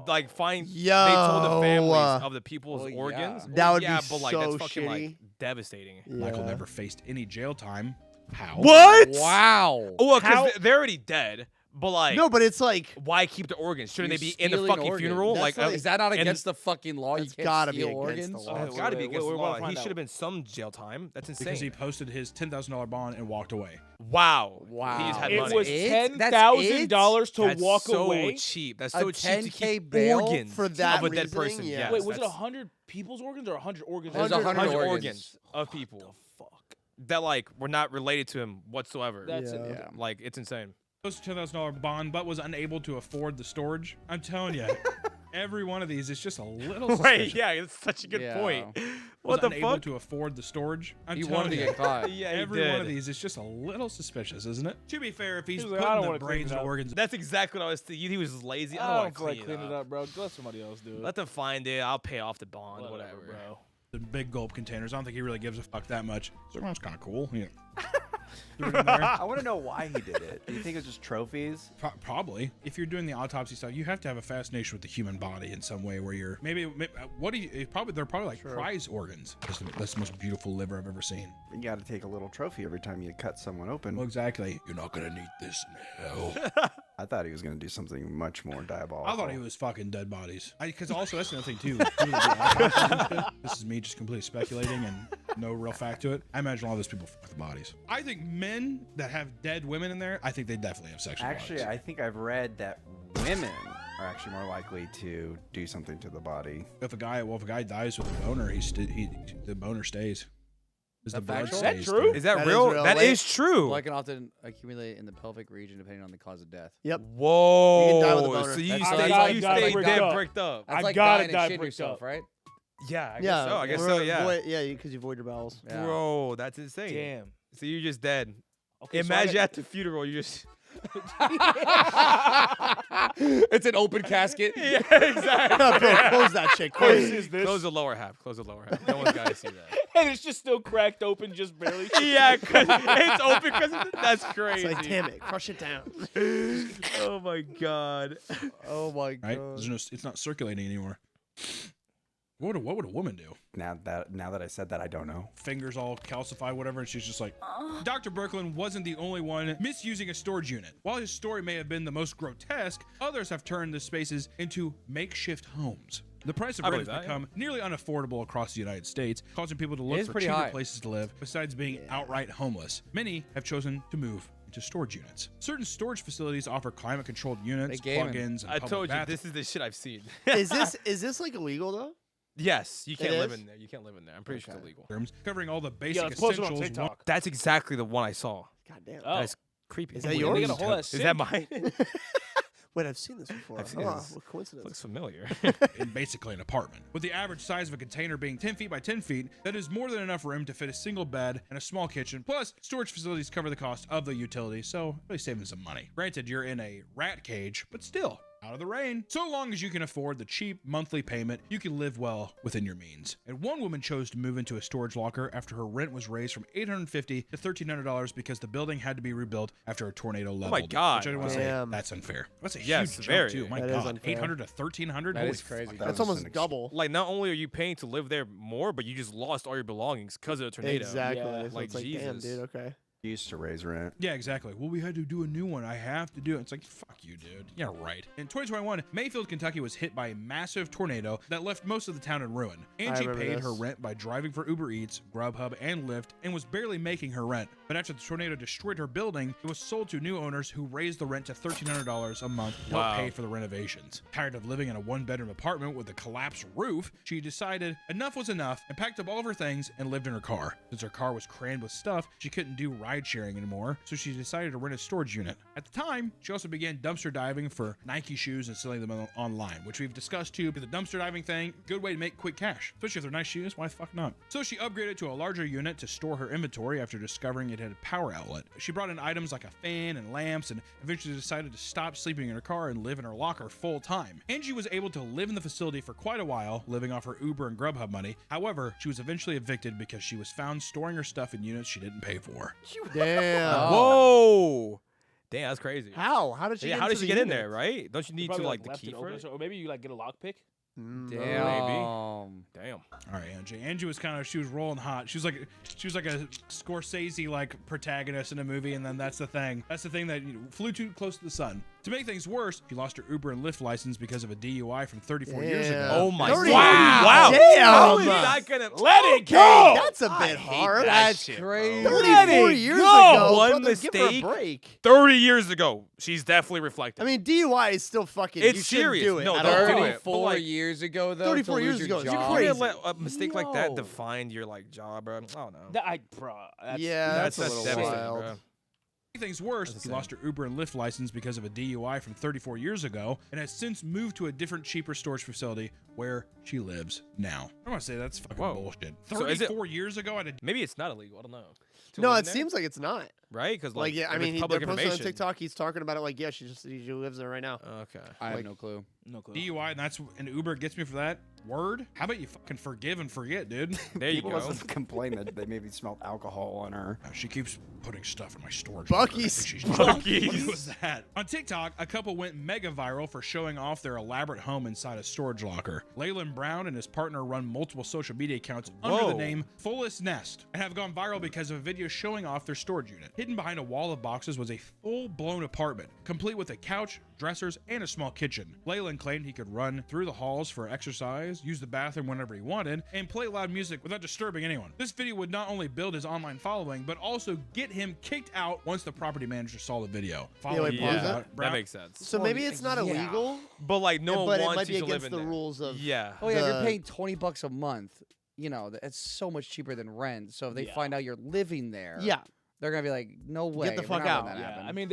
Like, fine. Yo. They told the families of the people's Well, yeah. organs. That Well, would yeah, be but like so that's fucking shitty. like devastating. Michael Yeah. never faced any jail time. How? What? Wow. Oh, well, How- because they're already dead. But like, No, but it's like why keep the organs? Shouldn't You're they be in the stealing fucking organs. funeral? That's Like, like- Is that not and- against the fucking law? You That's can't gotta be steal against organs. the law. it's got to be Wait, against we're the gonna law. find He out. should have been some jail time. That's insane. Because he posted his $10,000 bond and walked away. Wow. Wow. He just had It money. was It? That's $10,000 to That's walk so away. cheap. That's A so cheap to 10K keep bail organs for that of a dead reasoning? person. Yeah. Yes, Wait, was it that's 100 people's organs or 100 organs? It was 100 100 100 organs. of people Fuck. that like were not related to him whatsoever. That's Yeah. it. Yeah. Like it's insane. Posted $10,000 bond, but was unable to afford the storage. I'm telling you, every one of these is just a little Wait, suspicious. yeah, it's such a good Yeah. point. Was What the unable fuck? to afford the storage. I'm He telling wanted to you. get caught. Yeah, Every one of these is just a little suspicious, isn't it? To be fair, if he's He was like, I don't putting the wanna clean brains it and up. organs, That's exactly what I was thinking. He was lazy. I I don't don't want to feel like clean cleaning it up, bro. Let somebody else do it. Let them find it. I'll pay off the bond. Whatever. bro. the big gulp containers, I don't think he really gives a fuck that much. So that's kind of cool. Yeah. Threw it in there. I want to know why he did it. Do you think it's just trophies? Probably. If you're doing the autopsy stuff, you have to have a fascination with the human body in some way where you're maybe what do you probably they're probably like prize organs. That's the most beautiful liver I've ever seen. You got to take a little trophy every time you cut someone open. Well, exactly. You're not gonna need this in hell. I thought he was going to do something much more diabolical. I thought he was fucking dead bodies. Because also that's another thing too. People that do autopsies and shit, this is me just completely speculating, and no real fact to it. I imagine all those people fuck the bodies. I think men that have dead women in there, I think they definitely have sexual Actually, bodies. I think I've read that women are actually more likely to do something to the body. If a guy dies with a boner, the boner stays. Is the blood factual? stays Is that true? too. Is that That is real? real. That Wait. is true. Blood can often accumulate in the pelvic region depending on the cause of death. Yep. Whoa. You can die with a boner. So you That's stay, like- you gotta stay die dead bricked bricked up. That's I like gotta dying die and shitting bricked yourself, up. right? Yeah, I guess Yeah. so. I guess so, yeah. Yeah, because you void your bowels. Yeah. Bro, that's insane. Damn. So you're just dead. Okay, so Imagine I at the funeral, you just. It's an open casket. Yeah, exactly. Bro, close that shit. got- Close. is this? Close the lower half. Close the lower half. No one's got to see that. And it's just still cracked open, just barely. Yeah, 'cause it's open because that's crazy. It's like, damn it, crush it down. Oh my god. Oh my Right? god. It's not circulating anymore. What would a woman do? Now that I said that, I don't know. Fingers all calcified, whatever, and she's just like, Dr. Birkeland wasn't the only one misusing a storage unit. While his story may have been the most grotesque, others have turned the spaces into makeshift homes. The price of I rent believe has that, become nearly unaffordable across the United States, causing people to look is for pretty cheaper high. places to live besides being outright homeless. Many have chosen to move into storage units. Certain storage facilities offer climate-controlled units, They gaming. plug-ins, and I public told you, bathrooms. this is the shit I've seen. Is this like illegal though? Yes, you can't It live is? in there. You can't live in there. I'm pretty sure it's illegal. covering all the basic Yeah, let's post it on essentials. TikTok. That's exactly the one I saw. God damn. Oh. That's creepy. Is that They yours? got a whole ass Is that sink. mine? Wait, I've seen this before. I've seen Oh, this. what coincidence. Looks familiar. in basically an apartment. With the average size of a container being 10 feet by 10 feet, that is more than enough room to fit a single bed and a small kitchen. Plus, storage facilities cover the cost of the utilities, so really saving some money. Granted, you're in a rat cage, but still, out of the rain. So long as you can afford the cheap monthly payment, you can live well within your means. And one woman chose to move into a storage locker after her rent was raised from $850 to $1,300 because the building had to be rebuilt after a tornado leveled. my God. Which I want to say, Damn. that's unfair. That's a Yes, huge very. jump too. My That is God, unfair. 800 to 1,300. That Holy is crazy. fuck. That That's was almost an double. Like, not only are you paying to live there more, but you just lost all your belongings because of the tornado. Exactly. Yeah. So Like, it's like, damn, Jesus. dude. Okay. Used to raise rent. Yeah, exactly. Well, we had to do a new one. I have to do it. It's like, fuck you, dude. Yeah, right. In 2021, Mayfield, Kentucky was hit by a massive tornado that left most of the town in ruin. Angie remember paid this. her rent by driving for Uber Eats, Grubhub, and Lyft, and was barely making her rent. But after the tornado destroyed her building, it was sold to new owners who raised the rent to $1,300 a month to help Wow. pay for the renovations. Tired of living in a one-bedroom apartment with a collapsed roof, she decided enough was enough and packed up all of her things and lived in her car. Since her car was crammed with stuff, she couldn't do ride sharing anymore, so she decided to rent a storage unit. At the time, she also began dumpster diving for Nike shoes and selling them online, which we've discussed too. But the dumpster diving thing, good way to make quick cash, especially if they're nice shoes. Why the fuck not? So she upgraded to a larger unit to store her inventory after discovering it had a power outlet. She brought in items like a fan and lamps, and eventually decided to stop sleeping in her car and live in her locker full time. Angie was able to live in the facility for quite a while, living off her Uber and Grubhub money. However, she was eventually evicted because she was found storing her stuff in units she didn't pay for. Damn. Whoa. Damn, that's crazy. How? How did she? Yeah, get how into did she the get in unit? there, right? Don't you need to Probably, like the left key it for open, it? or maybe you like get a lockpick. Damn. Damn. All right, Angie was she was rolling hot. She was like a Scorsese like protagonist in a movie, and then that's the thing that flew too close to the sun. To make things worse, she lost her Uber and Lyft license because of a DUI from 34 years ago. Damn. Oh my 30 wow. Wow. How is Damn. that gonna Let it go. That's a bit hard. That's shit, crazy. bro. 34 years go. ago. One brother, give her a mistake. break. 30 years ago. She's definitely reflecting. I mean, DUI is still fucking. It's you shouldn't serious. Do it. No, I don't don't do know. it. But, 34 like, years ago, though. 34 to lose years your ago, you're job. you crazy. can't let a mistake like that Yo. define your like job, bro. I don't know. Bro. That's, Yeah, that's a that's little devastating, wild. bro. To make things worse, she lost her Uber and Lyft license because of a DUI from 34 years ago, and has since moved to a different, cheaper storage facility where she lives now. I want to say that's fucking Whoa. bullshit. So is it- 34 years ago, I did. Maybe it's not illegal. I don't know. To No, live it in there, seems like it's not. right because Like, yeah, I if mean, it's they're public posting on information. TikTok. He's talking about it like, yeah, she lives there right now. Okay. I have Like- no clue. no clue. DUI, and Uber gets me for that word. How about you fucking forgive and forget, dude? There you People go. must have complained that they maybe smelled alcohol on her. She keeps putting stuff in my storage. Buc-ee's. locker. I think she's drunk. Buc-ee's. What was that? On TikTok, a couple went mega viral for showing off their elaborate home inside a storage locker. Leyland Brown and his partner run multiple social media accounts under the Whoa. name Clooless Nest and have gone viral because of a video showing off their storage unit. Hidden behind a wall of boxes was a full-blown apartment, complete with a couch, dressers, and a small kitchen. Leyland claimed he could run through the halls for exercise, use the bathroom whenever he wanted, and play loud music without disturbing anyone. This video would not only build his online following, but also get him kicked out once the property manager saw the video. wait, pause Yeah, that? that makes sense. So maybe it's not yeah. illegal, But like no but one it wants might be you to live against in the there. rules of. Yeah. Oh yeah, the- you're paying $20 a month. You know, it's so much cheaper than rent. So if they Yeah. find out you're living there, Yeah, they're gonna be like, no way. the we're fuck not letting out. that Yeah, happen. I mean,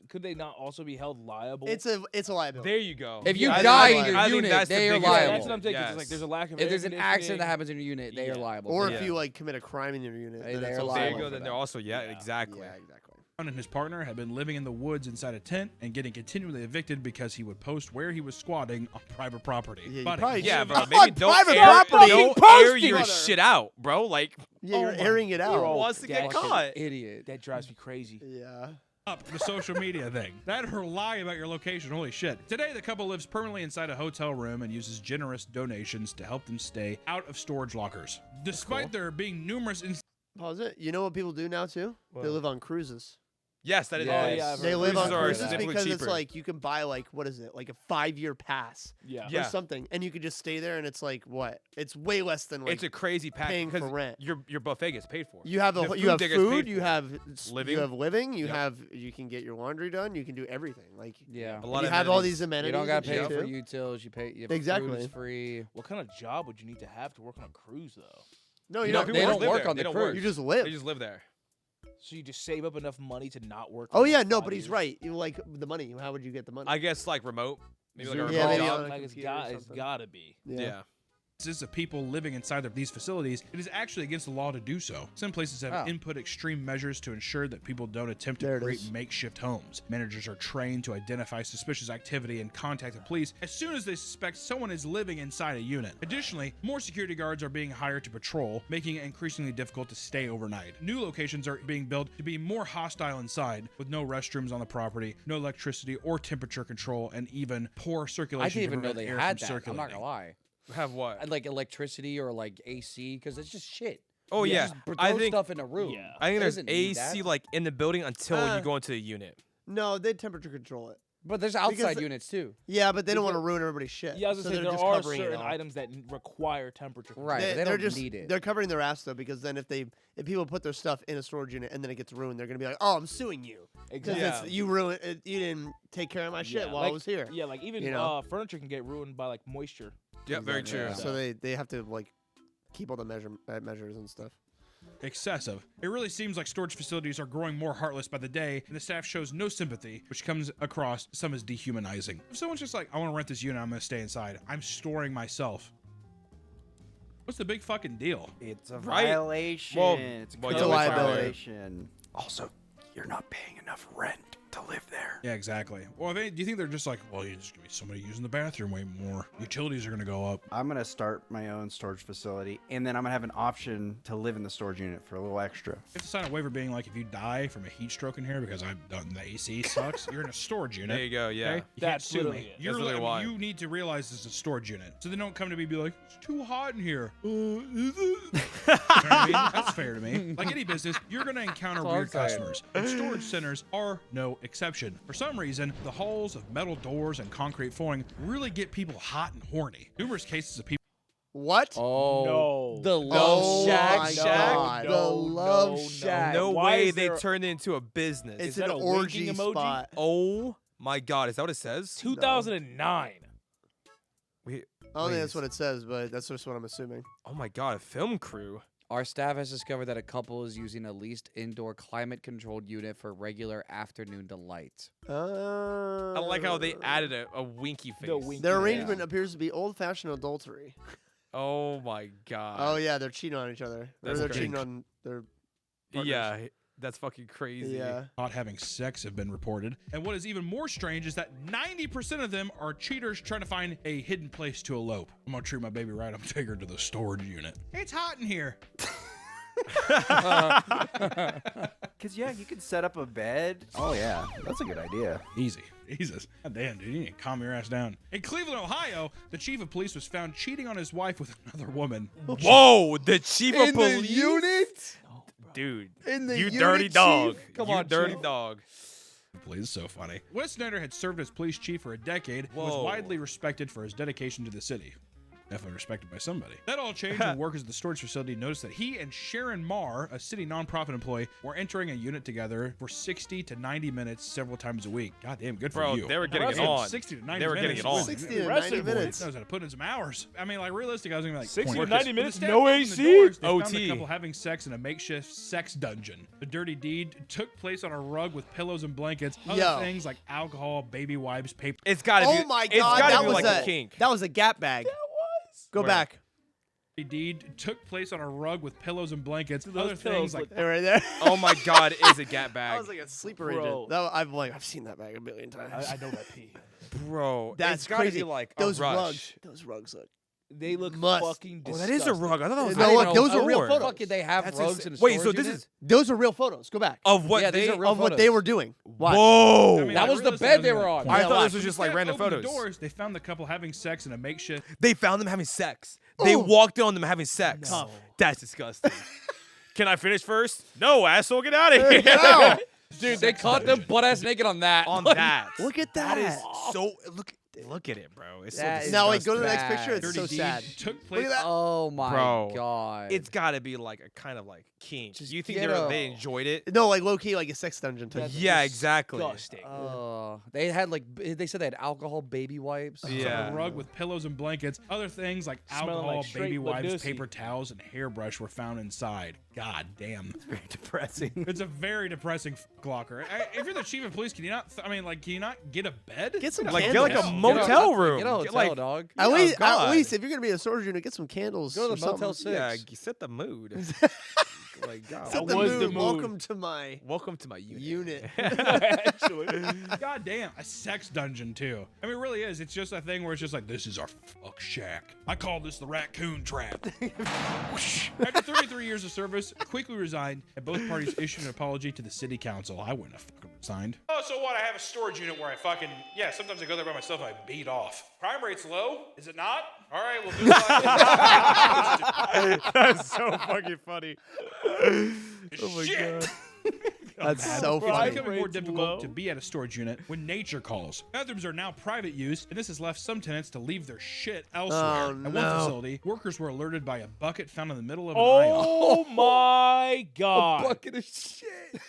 could they not also be held liable? it's a liability. There you go. If you I die think- in your I think unit, that's the they are biggest liable. That's what I'm thinking. Yes. It's like there's a lack of if air there's an accident conditioning. that happens in your unit, they are Yeah. liable. Or Yeah. if you like commit a crime in your unit, Hey, then they're it's also There liable you go. for Then that. they're also exactly. Yeah, exactly. And his partner had been living in the woods inside a tent and getting continually evicted because he would post where he was squatting on private property. Yeah, you Buddy, probably Yeah, should- bro. On Maybe don't private air, property! don't Fucking air posting! your shit out, bro. Like, Yeah, you're airing it You're out. all wants to get dead. caught. Idiot. That drives me crazy. Yeah. up the social media thing. That or lie about your location. Holy shit. Today, the couple lives permanently inside a hotel room and uses generous donations to help them stay out of storage lockers. Despite there being numerous Pause it. You know what people do now too? They What? live on cruises. yes, that is. Yeah, nice. yeah, I've They heard live on Cruises are cruises significantly because it's cheaper. like you can buy like what is it, like a 5-year pass Yeah. Yeah. or something, and you could just stay there, and it's like what? It's way less than like It's a crazy pack paying for because rent. your buffet gets paid for. you have The you have there gets paid food, you for. have Living. you have living, you Yep. have you can get your laundry done, you can do everything. Like Yeah. A lot you of have all amenities. these amenities. You don't got and shit paid for too. utils. You pay. You have Exactly. Food is free. What kind of job would you need to have to work on a cruise though? No, You you know, don't. they people don't live work there. on They the don't cruise. work. You just live. They just live there. So you just save up enough money to not work. Oh for yeah, like no, 5 but he's years? right. You like the money. How would you get the money? I guess like remote. Maybe like a Zoom. remote Yeah, maybe job. on a Like computer or it's something. gotta be. Yeah. of people living inside of these facilities, it is actually against the law to do so. Some places have Oh. input extreme measures to ensure that people don't attempt There to it create is. makeshift homes. Managers are trained to identify suspicious activity and contact the police as soon as they suspect someone is living inside a unit. Additionally, more security guards are being hired to patrol, making it increasingly difficult to stay overnight. New locations are being built to be more hostile inside, with no restrooms on the property, no electricity or temperature control, and even poor circulation. I didn't to even know prevent they air had from that. I'm circulating. not gonna lie. Have what? I'd like electricity or like AC because it's just shit. Oh You yeah. just throw I think stuff in a room. Yeah. I think It there's doesn't need AC that. like in the building until you go into the unit. No, they temperature control it. But there's outside the- units too. Yeah, but they don't want to Because- ruin everybody's shit. Yeah, I was so gonna say they're there just are covering it certain all. items that require temperature control. Right. They They're don't just need it. they're covering their ass though, because then if people put their stuff in a storage unit and then it gets ruined, they're gonna be like, "Oh, I'm suing you because Exactly. you ruined it. You didn't take care of my shit Yeah, while like- I was here." Yeah, like even You know? furniture can get ruined by like moisture. Yeah, very Exactly. true. Yeah. So they have to like keep all the measures and stuff. Excessive. It really seems like storage facilities are growing more heartless by the day, and the staff shows no sympathy, which comes across some as dehumanizing. If someone's just like, I want to rent this unit, I'm going to stay inside, I'm storing myself. What's the big fucking deal? It's a Right. violation. Well, it's a well, It's a code liability. violation. Also, you're not paying enough rent to live there. Yeah, exactly. Well, do you think they're just like, well, you just gonna be somebody using the bathroom way more. Utilities are going to go up. I'm gonna start my own storage facility, and then I'm gonna have an option to live in the storage unit for a little extra. You have to sign a waiver being like, if you die from a heat stroke in here because the AC sucks, you're in a storage unit. There you go. Yeah. Okay? You can't That's sue literally me. it. You're That's literally why. You need to realize this is a storage unit. So they don't come to me and be like, it's too hot in here. Is it? You know what I mean? That's fair to me. Like any business, you're going to encounter That's all I'm weird saying. customers. And storage centers are no exception. For some reason, the halls of metal doors and concrete flooring really get people hot and horny. Numerous cases of people What? Oh No. the love Oh shack. my Shack? God. No, The love no, shack. No Why way is they there- turned it into a business. It's that an a winking orgy emoji? spot. Oh my god, is that what it says? 2009. Wait, I don't think wait, that's what it says, but that's just what I'm assuming. oh my god, a film crew. Our staff has discovered that a couple is using a leased indoor climate-controlled unit for regular afternoon delight. I like how they added a winky face. The winky Their Yeah. arrangement appears to be old-fashioned adultery. Oh my god. Oh yeah, they're cheating on each other. Or That's they're great. cheating on their. partners. Yeah, that's fucking crazy. Yeah. not having sex have been reported. And what is even more strange is that 90% of them are cheaters trying to find a hidden place to elope. I'm gonna treat my baby right. I'm taking her to the storage unit. It's hot in here. Cause yeah, you can set up a bed. Oh yeah, that's a good idea. Easy. Jesus. God damn, dude. You need to calm your ass down. In Cleveland, Ohio, the chief of police was found cheating on his wife with another woman. Whoa, the chief of police. unit? dude. In the You unit, dirty chief? dog. Come you on, dirty Chief. dog. Please, is so funny. Wes Snyder had served as police chief for a decade and was Whoa. widely respected for his dedication to the city. Definitely respected by somebody. That all changed when workers at the storage facility noticed that he and Sharon Marr, a city nonprofit employee, were entering a unit together for 60 to 90 minutes several times a week. God damn, good for Bro, you. they were getting it Damn, on. 60 to 90 They were minutes. getting it on. 60 to Impressive, 90 boys. minutes. Knows how to put in some hours. I mean, like, realistic, I was gonna be like 60 to point. 90 When minutes, the staff no opened the AC? doors, they found the OT. couple having sex in a makeshift sex dungeon. The dirty deed took place on a rug with pillows and blankets. Other Yo. things like alcohol, baby wipes, paper. It's gotta be. Oh my It's god, gotta that be was like a a kink. that was a Gap bag. Go Where? back. Deed took place on a rug with pillows and blankets. Those Other pillows things like Hey, right there. Oh my god, is a Gap That bag, was like a sleeper Bro. agent. That, I've seen that bag a million times. I know that pee. bro. That's it's gotta crazy. Be like Those a rush. rugs. Those rugs look. They look Must. fucking Oh, disgusting. that is a rug. I thought that was. No, I didn't look, know those it was are real four. photos. Fuck, did they have That's rugs insane. in a Wait, so storage this unit? is Those are real photos. Go back. of what Yeah, these they. are real Of what they photos. were doing. Watch. Whoa! I mean, That like, was the realistic, bed they I was were like, on. I Yeah, thought watch. this was just like Staff random opened photos. The doors, they found the couple having sex in a makeshift. They found them having sex. They Oh. walked in on them having sex. No. That's disgusting. Can I finish first? No, asshole, get out of here. No. Dude, they caught them butt ass naked on that. On Like, that. Look at that. That is so. Look at it, bro. It's so That is disgusting. Now, wait, go to the next bad. picture. It's Dirty so deed sad. took place. Look at that. Oh my Bro, god. It's got to be like a kind of like kink. Just You think get they a- enjoyed it? No, like low key, like a sex dungeon type. That's Yeah, exactly. disgusting. They had like they said they had alcohol baby wipes. Yeah. On a rug with pillows and blankets. Other things like Smelling alcohol, like straight baby wipes, Laducci. paper towels, and hairbrush were found inside. God damn. Very depressing. It's a very depressing locker. If you're the chief of police, can you not? I mean, like, can you not get a bed? Get some Like, candles. get like a Get a- motel room. Get a hotel, Get, like, dog. At Oh, least, God. if you're gonna be in a storage unit, get some candles. Go to or the Motel something. 6. Yeah, set the mood. like, God, Set That the was mood. the mood. Welcome to my welcome to my unit. unit. Actually. God damn, a sex dungeon too. I mean, it really is. It's just a thing where it's just like, this is our fuck shack. I call this the raccoon trap. After 33 years of service, quickly resigned, and both parties issued an apology to the city council. I wouldn't have fucking resigned. Oh, so what? I have a storage unit where I fucking, yeah, sometimes I go there by myself and I beat off. Crime rate's low? Is it not? All right, we'll do it. That's so fucking funny. Oh my god. That's so It's funny. becoming more Rates difficult low. to be at a storage unit when nature calls. Bathrooms are now private use, and this has left some tenants to leave their shit elsewhere. Oh, At no. one facility, workers were alerted by a bucket found in the middle of an aisle. Oh my god. Bucket of shit.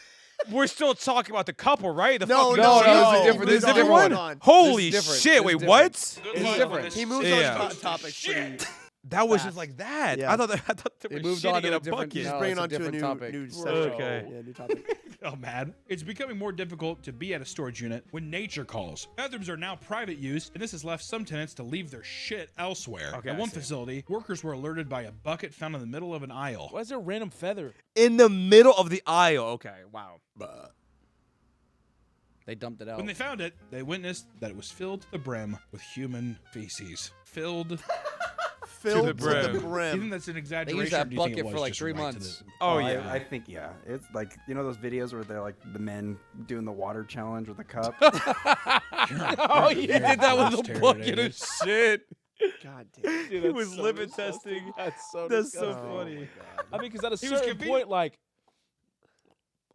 We're still talking about the couple, right? The No, fucking no, no, CEO. it's a different- This is this is a different one. different. Holy This is different. shit! This Wait, is what? Good It's luck different. with this He moves Yeah. on to topics pretty. That was Fast. just like that. Yeah. I thought they They were moved shitting on to in a a different- bucket. no. Bring it it's a on to a different new, topic. new Bro. session. Okay. Yeah, new topic. Oh, man. It's becoming more difficult to be at a storage unit when nature calls. Bathrooms are now private use, and this has left some tenants to leave their shit elsewhere. Okay, At I one see. facility, workers were alerted by a bucket found in the middle of an aisle. Why is there a random feather? In the middle of the aisle. Okay, wow. They dumped it out. When they found it, they witnessed that it was filled to the brim with human feces. Filled. Filled the to the brim. Do you brim. think that's an They exaggeration? used or that do you think it bucket was for like just 3 right to months. the- Oh I- yeah. I think yeah. It's like those videos where they're like the men doing the water challenge with a cup. Oh, you did that with a Terminated. bucket of shit. God damn. Dude, He that's was so liver disgusting. testing. That's so That's so disgusting. funny. I mean, because at a He was certain conven- point, like,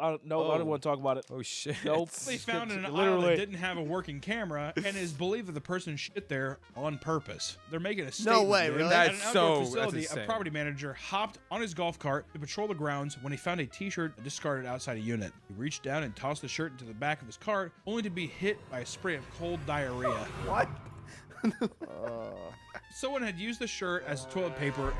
I don't know. I Oh. don't want to talk about it. Oh shit. Nope. They found in an aisle Literally. that didn't have a working camera, and it is believed that the person shit there on purpose. They're making a statement. way, dude. really? At an That's outdoor so- facility, that's a insane. property manager hopped on his golf cart to patrol the grounds when he found a T-shirt discarded outside a unit. He reached down and tossed the shirt into the back of his cart, only to be hit by a spray of cold diarrhea. What? Someone had used the shirt as toilet paper.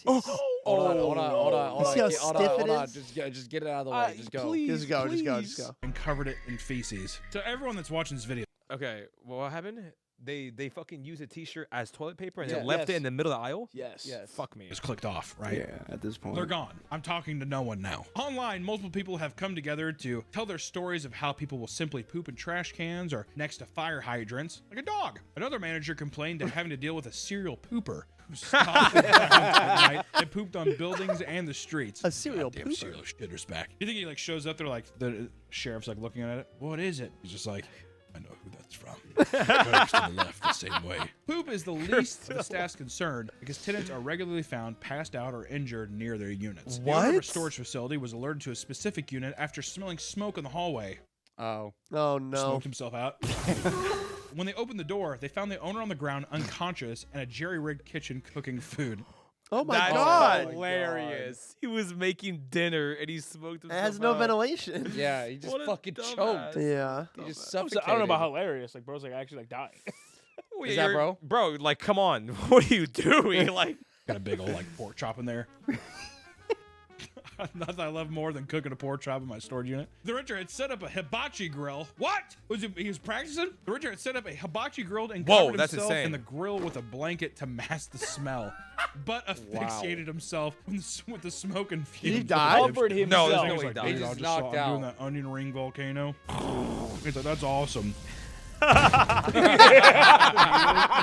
Hold on. You see how Hold stiff on, it hold on. is? Just get it out of the way. Just go. Please, Just go, just go, please. just go. And covered it in feces. So everyone that's watching this video, Okay, well, what happened? They fucking used a T-shirt as toilet paper and Yeah. then left it Yes. in the middle of the aisle. Yes. Yes. Fuck me. just clicked off, right? Yeah, at this point. They're gone. I'm talking to no one now. Online, multiple people have come together to tell their stories of how people will simply poop in trash cans or next to fire hydrants, like a dog. Another manager complained of having to deal with a serial pooper who stopped at night and pooped on buildings and the streets. A serial Goddamn pooper? serial shitter's back. You think he like shows up there like the sheriff's like looking at it? What is it? He's just like, I know who that it's from. Curves to the left the same way. Poop is the least of the staff's concern because tenants are regularly found passed out or injured near their units. The owner of a What? storage facility was alerted to a specific unit after smelling smoke in the hallway. Oh. Oh no. Smoked himself out. When they opened the door, they found the owner on the ground unconscious and a jerry-rigged kitchen cooking food. Oh my That's god. hilarious. He was making dinner and he smoked It himself has no out. ventilation. Yeah, he just What a fucking dumbass. choked. Yeah. He just I suffocated. don't know about hilarious. Like, bro's like actually like dying. Wait, Is that you're- bro? Bro, like, come on. What are you doing? Like, Got a big old like pork chop in there. Nothing I love more than cooking a pork chop in my storage unit. The renter had set up a hibachi grill. What? He was practicing? The renter had set up a hibachi grill and Whoa, covered that's himself insane. in the grill with a blanket to mask the smell, but asphyxiated himself with the smoke and fumes. he die? Covered No, there's himself. no He's way like, he "Dude, died. I He's just saw knocked him doing out. that onion ring volcano." He's like, "That's awesome." A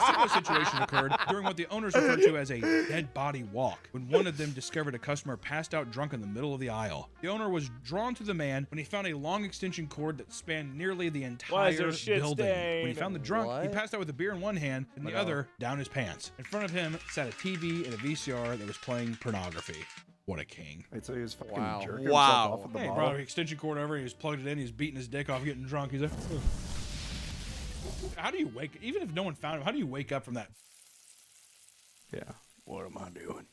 similar situation occurred during what the owners referred to as a dead body walk, when one of them discovered a customer passed out drunk in the middle of the aisle. The owner was drawn to the man when he found a long extension cord that spanned nearly the Why is entire there a shit building. When he stain? found the drunk, he What? passed out with a beer in one hand and the other down his pants. In front of him sat a TV and a VCR that was playing pornography. What a king. Wait, so he was fucking Wow. jerking Wow. himself off with the Hey, bottle? bro, extension cord over. He just plugged it in. He's beating his dick off, getting drunk. He's like, "Ugh." How do you wake? Even if no one found him, how do you wake up from that? Yeah. What am I doing?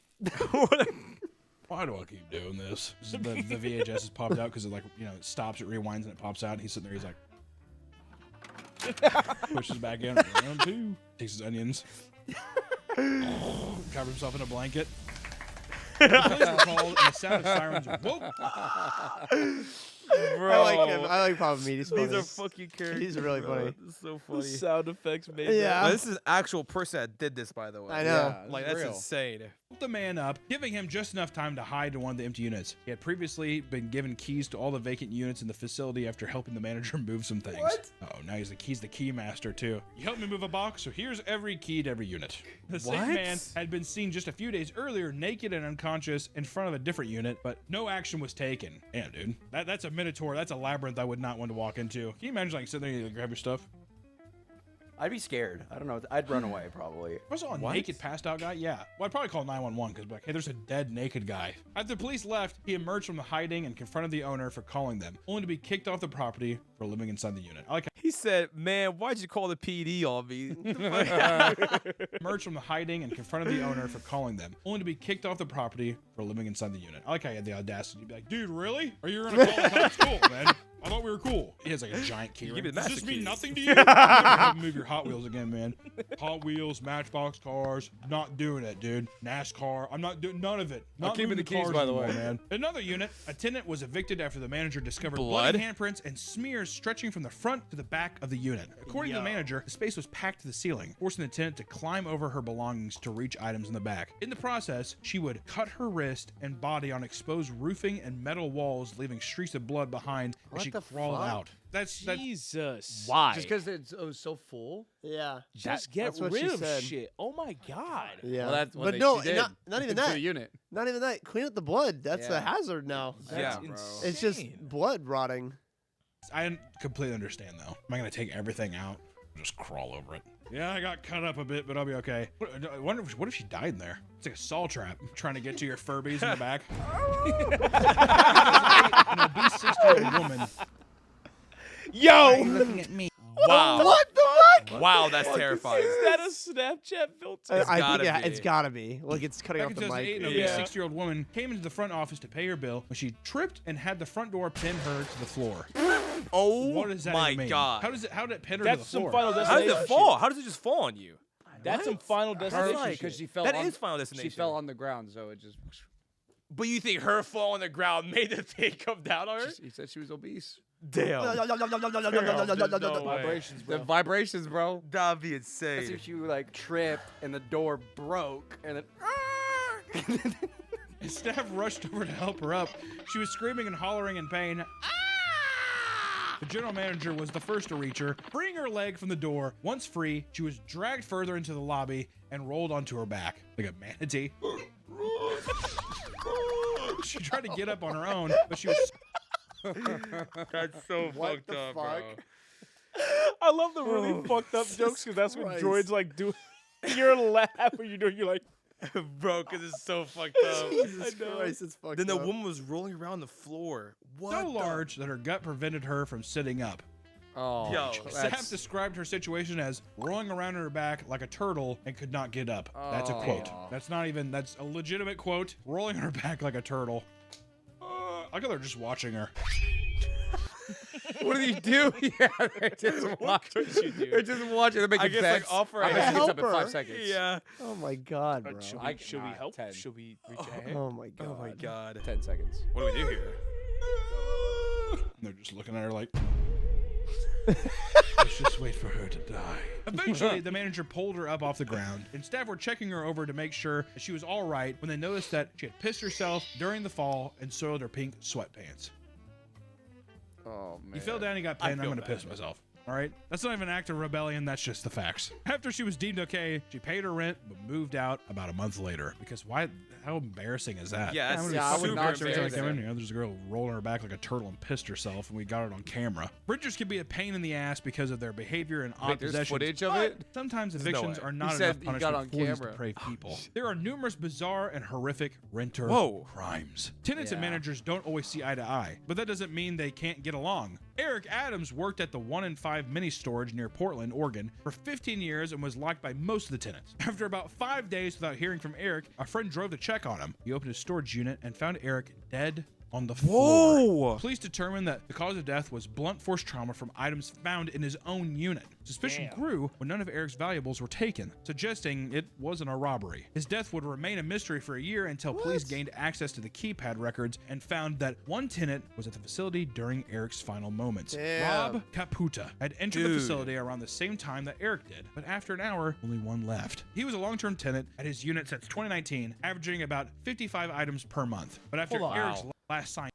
Why do I keep doing this? The VHS has popped out because it it stops, it rewinds, and it pops out. And he's sitting there. He's like, pushes back in. Round two. Takes his onions. Covers himself in a blanket. The police were called, and the sound of sirens woke. bro. I like him. I like Papa Meat. He's These funny. are fucking characters. He's really bro. funny. This is so The funny. sound effects made Yeah. Well, this is an actual person that did this, by the way. I know. Yeah, Like, it's that's real. insane. Put the man up, giving him just enough time to hide in one of the empty units. He had previously been given keys to all the vacant units in the facility after helping the manager move some things. What? Oh, now he's the key master too. You helped me move a box, so here's every key to every unit. The same What? man had been seen just a few days earlier, naked and unconscious, in front of a different unit, but no action was taken. Damn, dude, that's a minotaur. That's a labyrinth I would not want to walk into. Can you imagine like sitting there and you grab your stuff? I'd be scared. I don't know. I'd run away probably. If I saw a What? naked passed out guy, yeah. Well, I'd probably call 911 because like, hey, there's a dead naked guy. After the police left, he emerged from the hiding and confronted the owner for calling them, only to be kicked off the property for living inside the unit. I like He said, "Man, why'd you call the PD on me?" emerged from the hiding and confronted the owner for calling them, only to be kicked off the property for living inside the unit. I like how he had the audacity to be like, "Dude, really? Are you gonna call the cops? Cool, man. I thought we were cool." He has like a giant key You ring. give me the Does master this mean keys. nothing to you? You're gonna have to move your Hot Wheels again, man. Hot Wheels, Matchbox cars, not doing it, dude. NASCAR, I'm not doing none of it. Not keeping moving the keys, cars by the anymore, way. man. Another unit, a tenant was evicted after the manager discovered Blood? bloody handprints and smears stretching from the front to the back of the unit. According to the manager, the space was packed to the ceiling, forcing the tenant to climb over her belongings to reach items in the back. In the process, she would cut her wrist and body on exposed roofing and metal walls, leaving streaks of blood behind as What she the crawled fuck? out. That's Jesus. Why? Just because it was so full. Yeah. Just get that's what rid she of said. shit. Oh my god. Yeah. Well, that's what but they, no, she did. not even To that. the unit. Not even that. Clean up the blood. That's a Yeah. hazard now. Yeah, That's bro. It's just insane. blood rotting. I completely understand though. Am I gonna take everything out? Just crawl over it. Yeah, I got cut up a bit, but I'll be okay. I wonder what if she died in there? It's like a saw trap trying to get to your Furbies in the back. An obese 60-year-old woman. Yo! Looking at me. Wow. What the fuck? Wow, that's terrifying. Is that a Snapchat filter? It's I gotta think be. it's gotta be. Like it's cutting Back off in the 2008, mic. an obese Yeah. 60-year-old woman came into the front office to pay her bill when she tripped and had the front door pin her to the floor. Oh What does that my even mean? god. How did it pin her to the That's some floor? Final How Destination. does it fall? How does it just fall on you? That's some Final Destination. like- Because shit. she fell. That on, is Final Destination. She fell on the ground, so it just. But you think her fall on the ground made the thing come down on her? He said she was obese. Damn. Vibrations, bro. The vibrations, bro. That'd be That's insane. if you like tripped and the door broke and then. Staff rushed over to help her up. She was screaming and hollering in pain. The general manager was the first to reach her, freeing her leg from the door. Once free, she was dragged further into the lobby and rolled onto her back like a manatee. She tried to get up on her own, but she was That's so What fucked the up, fuck? bro. I love the really fucked up jokes because that's what droids like do. You're laughing. You're like, Bro, because it's so fucked up. Jesus Christ, it's fucked Then the up. woman was rolling around the floor. What? So the- large that her gut prevented her from sitting up. Oh, Yo, Saf described her situation as rolling around on her back like a turtle and could not get up. That's a quote. Oh. That's a legitimate quote. Rolling on her back like a turtle. I they're just watching her. what did he do? Yeah, they're just watching. They're just watching. They're making I guess, bets. like, offer a I bet she gets up in helper. 5 seconds. Yeah. Oh my god, bro. should we Nah, help? 10. Should we reach a hand? Oh my god. Oh my god. 10 seconds. What do we do here? And they're just looking at her like, let's just wait for her to die. Eventually, the manager pulled her up off the ground, and staff were checking her over to make sure that she was all right when they noticed that she had pissed herself during the fall and soiled her pink sweatpants. Oh man. He fell down, he got I pain. I'm feel gonna bad. piss myself. All right, that's not even an act of rebellion. That's just the facts. After she was deemed okay, she paid her rent but moved out about a month later. Because why? How embarrassing is that? Yeah, that's I'm gonna Yeah, I be would super not embarrassed. Like, embarrassing. you know, there's a girl rolling her back like a turtle and pissed herself, and we got it on camera. Renters can be a pain in the ass because of their behavior and odd Wait, there's possessions. footage of but it? Sometimes no evictions way. are He not said enough he got punishment on for these camera. depraved people. There are numerous bizarre and horrific renter Whoa. crimes. Tenants and Yeah. managers don't always see eye to eye, but that doesn't mean they can't get along. Eric Adams worked at the 1 in 5 mini storage near Portland, Oregon for 15 years and was liked by most of the tenants. After about 5 days without hearing from Eric, a friend drove to check on him. He opened his storage unit and found Eric dead on the floor. Whoa. Police determined that the cause of death was blunt force trauma from items found in his own unit. Suspicion grew when none of Eric's valuables were taken, suggesting it wasn't a robbery. His death would remain a mystery for a year until police gained access to the keypad records and found that one tenant was at the facility during Eric's final moments. Damn. Rob Caputa had entered the Dude. facility around the same time that Eric did, but after an hour, only one left. He was a long-term tenant at his unit since 2019, averaging about 55 items per month. But after Hold on. Eric's last sign,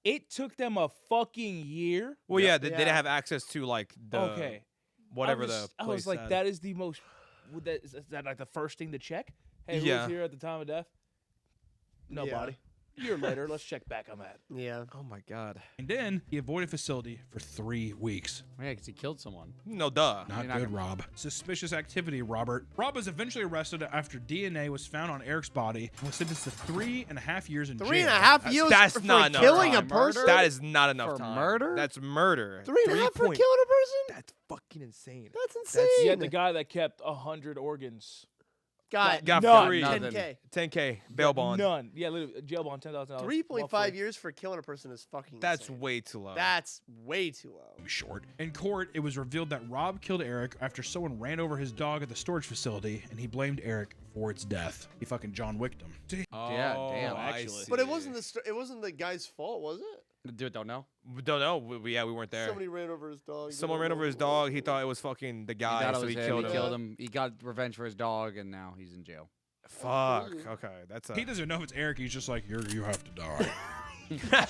It took them a fucking year. Well, yeah, they Yeah. didn't have access to like the Okay. whatever I was, the I place was like, had. that is the most. Is that like the first thing to check? Hey, who Yeah. was here at the time of death? Nobody. A year later, let's check back on that. Yeah. Oh my god. and then he avoided facility for 3 weeks. Yeah, because he killed someone. No duh. Not You're not good, Rob. Suspicious activity, Robert. Rob was eventually arrested after DNA was found on Eric's body and was sentenced to 3.5 years in jail. 3.5 years That's for not enough killing a time. person? Murder? That is not enough For time. murder? That's murder. 3.5 for 3 killing a person? That's fucking insane. That's insane. Yeah, the guy that kept 100 organs. got Got none. free. Nothing. 10K. 10K bail bond. None. Yeah, literally jail bond $10,000. 3.5 years for killing a person is fucking That's insane. way too low. That's way too low. Short. In court, it was revealed that Rob killed Eric after someone ran over his dog at the storage facility, and he blamed Eric for its death. He fucking John Wicked him. Yeah, damn. I Actually. see. But it wasn't the guy's fault, was it? Dude, don't know. We don't know. We weren't there. Somebody ran over his dog. Someone ran over his dog. He thought it was fucking the He guy, thought it so was he him. killed He him. killed him. He got revenge for his dog, and now he's in jail. Fuck. Okay, that's He doesn't know if it's Eric. He's just like, you have to die.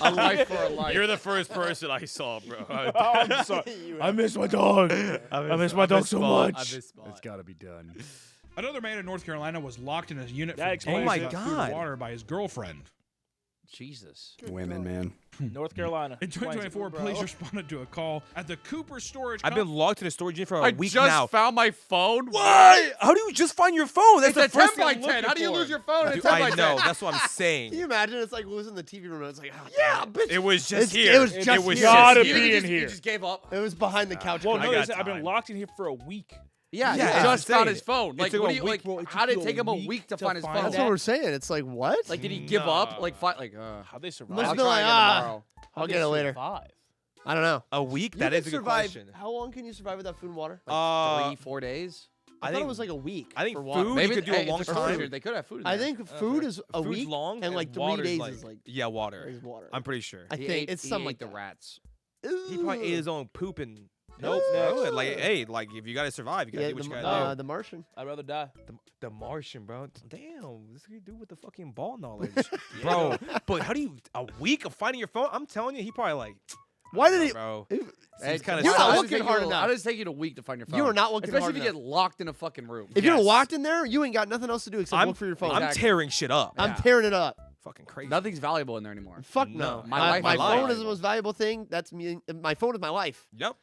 A life for a life. You're the first person I saw, bro. I'm sorry. I miss my dog. I miss my dog so much. It's got to be done. Another man in North Carolina was locked in a unit That for explains days my without food God. or water by his girlfriend. Jesus. Women, man. North Carolina. In Explains it. 2024, police responded to a call at the Cooper Storage I've been locked in a storage unit for a I week just now. found my phone. What? How do you just find your phone? That's It's the a 10 first thing by I'm 10. How do you looking lose for. your phone? It's Dude, 10 by I 10. know. That's what I'm Can saying. you imagine? It's like losing the TV remote. It's like, oh, Yeah, damn. bitch. It was just It's- here. it was just was here. Gotta just be here. in here. You just gave up. It was behind the couch. Well, I no, got they said, I've been time. locked in here for a week. Yeah, Yeah, he just found insane. his phone. It Like, took what a do you week, like? bro. It How took did you it take a him a week week to to find his find phone? That's that. what we're saying. It's like, what? Like, did he give up? Nah. Like, fight? Like, How'd they survive? Must I'll be try like, again ah. tomorrow. How'd I'll they get it later. survive? I don't know. A week? You That can is a good survive- question. How long can you survive without food and water? Like 3-4 days. I thought it was like a week. I think for water. food Maybe you could do hey, a long it's a time. refrigerator. They could have food. In I there. think food is a Food's week, long and like 3 water's days like, is like yeah, water. is water. I'm pretty sure. I He think ate- it's he something ate like the that. rats. He probably ate Ooh. his own poop and Nope. bro. Next. Like, hey, like if you gotta survive, you gotta Yeah, do what you the, gotta do. the Martian. I'd rather die. The Martian, bro. Damn, this could do with the fucking ball knowledge, bro. But how do you a week of finding your phone? I'm telling you, he probably like. Why did he? bro? Hey, Seems kind of. You're not How does it looking take hard you- enough. How does it take you a week to find your phone? You are not looking Especially hard if you enough. get locked in a fucking room. If you're Yes. locked in there, you ain't got nothing else to do except I'm look for your phone. I'm Exactly. tearing shit up. I'm Yeah. tearing it up. Fucking crazy. Nothing's valuable in there anymore. Fuck no. No. My My life is phone is the valuable. most valuable thing. That's me. My phone is my life. Yep.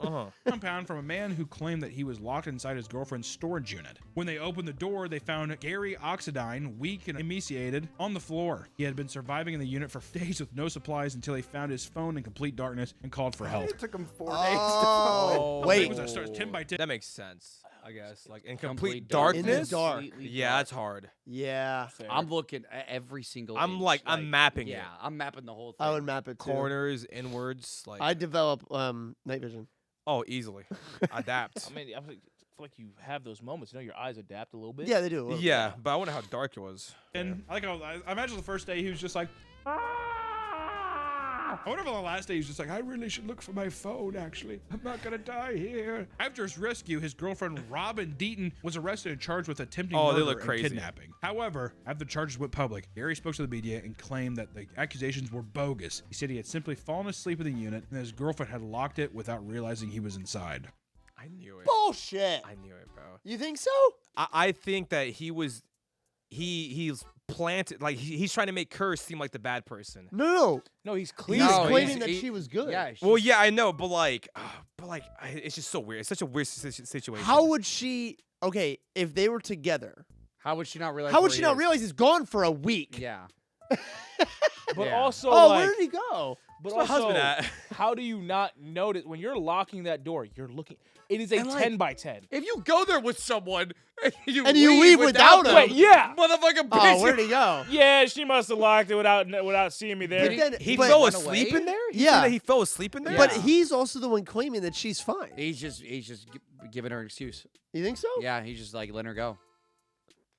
Compound from a man who claimed that he was locked inside his girlfriend's storage unit. When they opened the door, they found Gary Oxidine, weak and emaciated, on the floor. He had been surviving in the unit for days with no supplies until he found his phone in complete darkness and called for help. It took him 4 days Oh, It wait. was a 10 by 10. That makes sense, I guess. Like in Complete complete darkness. In the darkness. dark. Completely Yeah, dark. that's hard. Yeah. Fair. I'm looking at every single. I'm inch, like, I'm mapping Yeah, it. I'm mapping the whole thing. I would map it too. Corners, inwards, like I develop night vision. oh, easily adapt. I mean, I feel like you have those moments. You know, your eyes adapt a little bit. Yeah, they do. a little Yeah, but I wonder how dark it was. And I like how I imagine the first day he was just like, I wonder if on the last day he was just like, I really should look for my phone, actually. I'm not gonna die here. After his rescue, his girlfriend Robin Deaton was arrested and charged with attempting Oh, they murder look and crazy. kidnapping. However, after the charges went public, Gary spoke to the media and claimed that the accusations were bogus. He said he had simply fallen asleep in the unit and his girlfriend had locked it without realizing he was inside. I knew it. Bullshit. I knew it, bro. You think so? I think that he's planted like he's trying to make her seem like the bad person. No. No, he's He's clean. No, claiming he's- that she was good. Yeah. Well, yeah, I know, but it's just so weird. It's such a weird situation. How would she? Okay, if they were together, How would she not realize? how would where she he not is? realize he's gone for a week? Yeah. But Yeah. also, Oh, like, where did he go? but Where's my also, husband at? how do you not notice when you're locking that door? You're looking. It is a And, like, 10 by 10. If you go there with someone and you And you leave without him. Wait, yeah, motherfucker, Oh, bitch, where'd he go? yeah. She must have locked it without seeing me there. But then, He but, fell run asleep away? in there? He Yeah. said that he fell asleep in there? but Yeah. he's also the one claiming that she's fine. He's just giving her an excuse. You think so? Yeah, he's just like letting her go.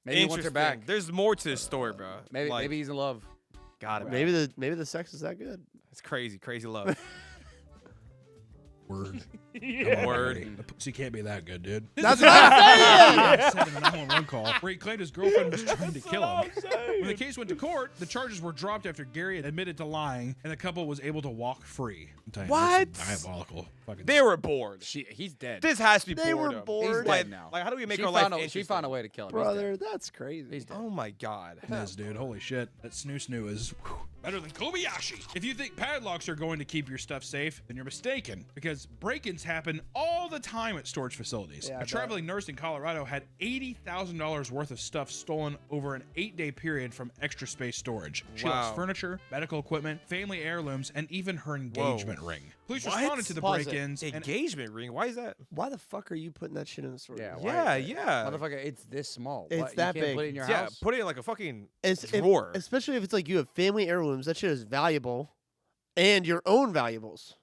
Maybe he wants her back. There's more to this story, bro. Maybe Like, maybe he's in love. got it. Maybe the sex is that good. It's crazy love. Word. Yeah. Word. The pussy can't be that good, dude. That's what I'm saying. Sent a 911 call where he claimed his girlfriend was trying to kill him. When the case went to court, the charges were dropped after Gary admitted to lying, and the couple was able to walk free. I'm telling you, What? this is diabolical. Fucking They were bored. He's dead. This has to be They were boredom. bored. He's dead now. Like, how do we make she our life found interesting? She found a way to kill him. He's Brother, dead. that's crazy. He's dead. Oh my god. It is, dude. Holy shit. That snoo is better than Kobayashi. If you think padlocks are going to keep your stuff safe, then you're mistaken, because break-ins happen all the time at storage facilities. Yeah, I A bet. traveling nurse in Colorado had $80,000 worth of stuff stolen over an 8-day period from Extra Space Storage. She lost Wow. furniture, medical equipment, family heirlooms, and even her engagement ring. Police What? responded to the Pause it. break-ins. and Engagement ring? Why is that? Why the fuck are you putting that shit in the storage? Yeah, room? why Yeah, is that? yeah. Motherfucker, it's this small. It's What, that you can't big. put it in your Yeah, house. put it in like a fucking If- drawer. especially if it's like you have family heirlooms, that shit is valuable, and your own valuables.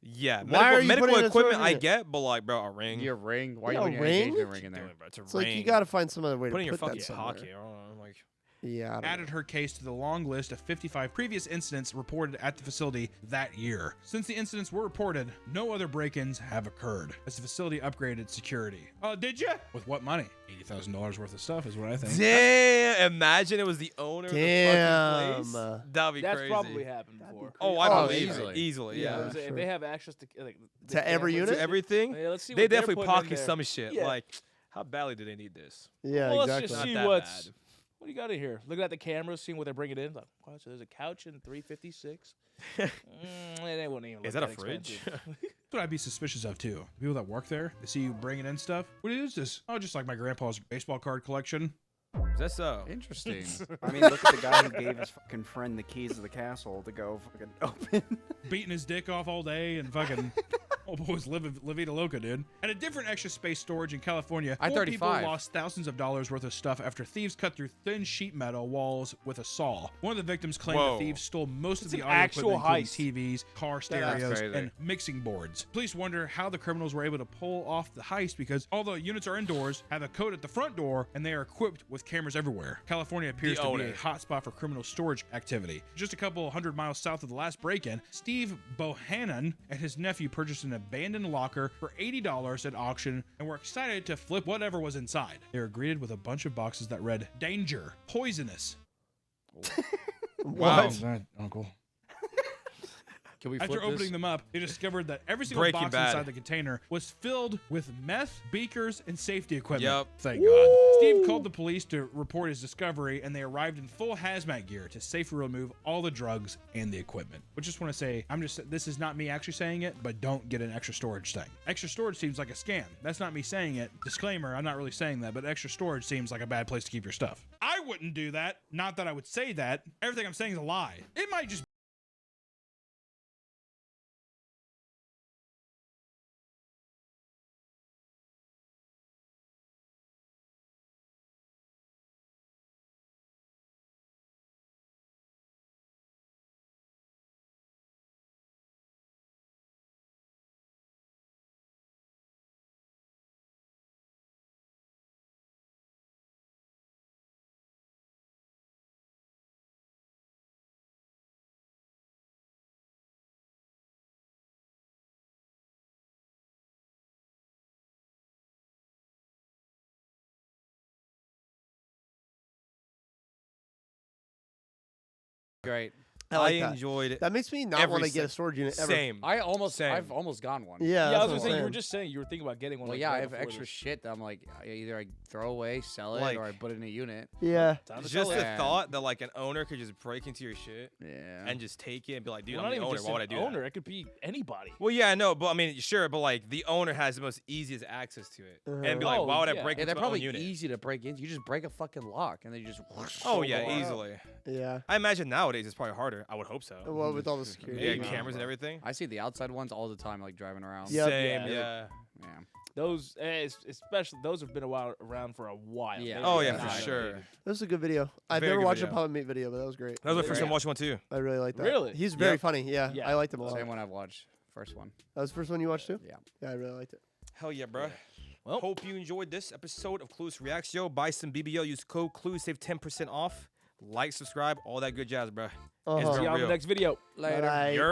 Yeah, Why are you medical putting it in a equipment storage I unit? get, but like, bro, a ring. Your ring. Why Yeah, are you putting your ring? engagement ring in there? It's a It's ring. like you got to find some other way put to in your put fucking that somewhere. pocket. I don't know, like, Yeah, I don't know. added her case to the long list of 55 previous incidents reported at the facility that year. Since the incidents were reported, no other break-ins have occurred, as the facility upgraded security. Oh, did you? With what money? $80,000 worth of stuff is what I think. damn! Imagine it was the owner of the Damn. fucking place. That'd be That's crazy. probably happened before. Oh, I Oh, believe easily. it. Easily, Yeah, yeah. if sure. they have access to like To every cameras- unit? To everything. Yeah, let's see They what they're definitely putting in pocket there. some shit. Yeah. Like, how badly do they need this? Yeah, Well, let's exactly. just Not see that what's bad. what do you got in here. Looking at the cameras, seeing what they're bringing in. Like, wow, so there's a couch in 356. They wouldn't even. Is look that a fridge? expensive. That's what I'd be suspicious of too. People that work there, they see you bringing in stuff. What is this? Oh, just like my grandpa's baseball card collection. Is that so? Interesting. I mean, look at the guy who gave his fucking friend the keys of the castle to go fucking open. Beating his dick off all day and fucking old boys La Vida Loca, dude. At a different Extra Space storage in California, 4 people I-35. lost thousands of dollars worth of stuff after thieves cut through thin sheet metal walls with a saw. One of the victims claimed Whoa. the thieves stole most of It's the an audio actual equipment, heist. including TVs, car That's stereos, crazy. and mixing boards. Police wonder how the criminals were able to pull off the heist because although units are indoors, have a code at the front door, and they are equipped with cameras everywhere. California appears The to be owner. a hotspot for criminal storage activity. Just a couple hundred miles south of the last break-in, Steve Bohannon and his nephew purchased an abandoned locker for $80 at auction and were excited to flip whatever was inside. They were greeted with a bunch of boxes that read, "Danger, poisonous." Wow. How's that, Uncle? Can we After flip opening this? them up, they discovered that every single Breaking box Bad. inside the container was filled with meth, beakers, and safety equipment. Yep. Thank God. Steve called the police to report his discovery, and they arrived in full hazmat gear to safely remove all the drugs and the equipment. But just want to say, this is not me actually saying it, but don't get an extra storage thing. Extra storage seems like a scam. That's not me saying it. Disclaimer, I'm not really saying that, but extra storage seems like a bad place to keep your stuff. I wouldn't do that. Not that I would say that. Everything I'm saying is a lie. It might just Great. I like that. enjoyed That makes me not every want to get se- a storage unit ever. Same. I've almost gone one. Yeah, Yeah, I that's was what gonna say I'm you were saying. just saying you were thinking about getting one. Well, like, yeah, right I have before extra this. shit that I'm like, either I throw away, sell it, Like- or I put it in a unit. Yeah. Time to Just sell the it. Yeah. thought that like an owner could just break into your shit Yeah. and just take it and be like, dude, Well, I'm not the even owner. just Why would I an do owner. that? It could be anybody. Well, yeah, I know, but I mean, sure, but like the owner has the most easiest access to it, and be like, Oh, why would I yeah. break Yeah, into they're my own probably unit? easy to break into. You just break a fucking lock, and then you just. Oh pull yeah, the lock out. easily. Yeah. I imagine nowadays it's probably harder. I would hope so. Well, with all the security. Yeah, Maybe. cameras and everything. I see the outside ones all the time, like driving around. Yep. Same, Yeah. yeah. Yeah. Those, especially those, have been around for a while. Yeah. They've Oh been yeah, for around. sure. That was a good video. I've Very never good watched video. a Papa Meat video, but that was great. That was my Very first time good. watching one too. I really like that. Really? He's very Yep. funny. Yeah, Yeah. I liked him a lot. Same one I've watched. First one. That was the first one you watched too? Yeah. Yeah, I really liked it. Hell yeah, bro. Well- Hope you enjoyed this episode of Clooless Reacts. Yo, buy some BBO. Use code Clue, save 10% off. Like, subscribe, all that good jazz, bro. Uh-huh. been See you on the real. next video. Later. Bye. Yer.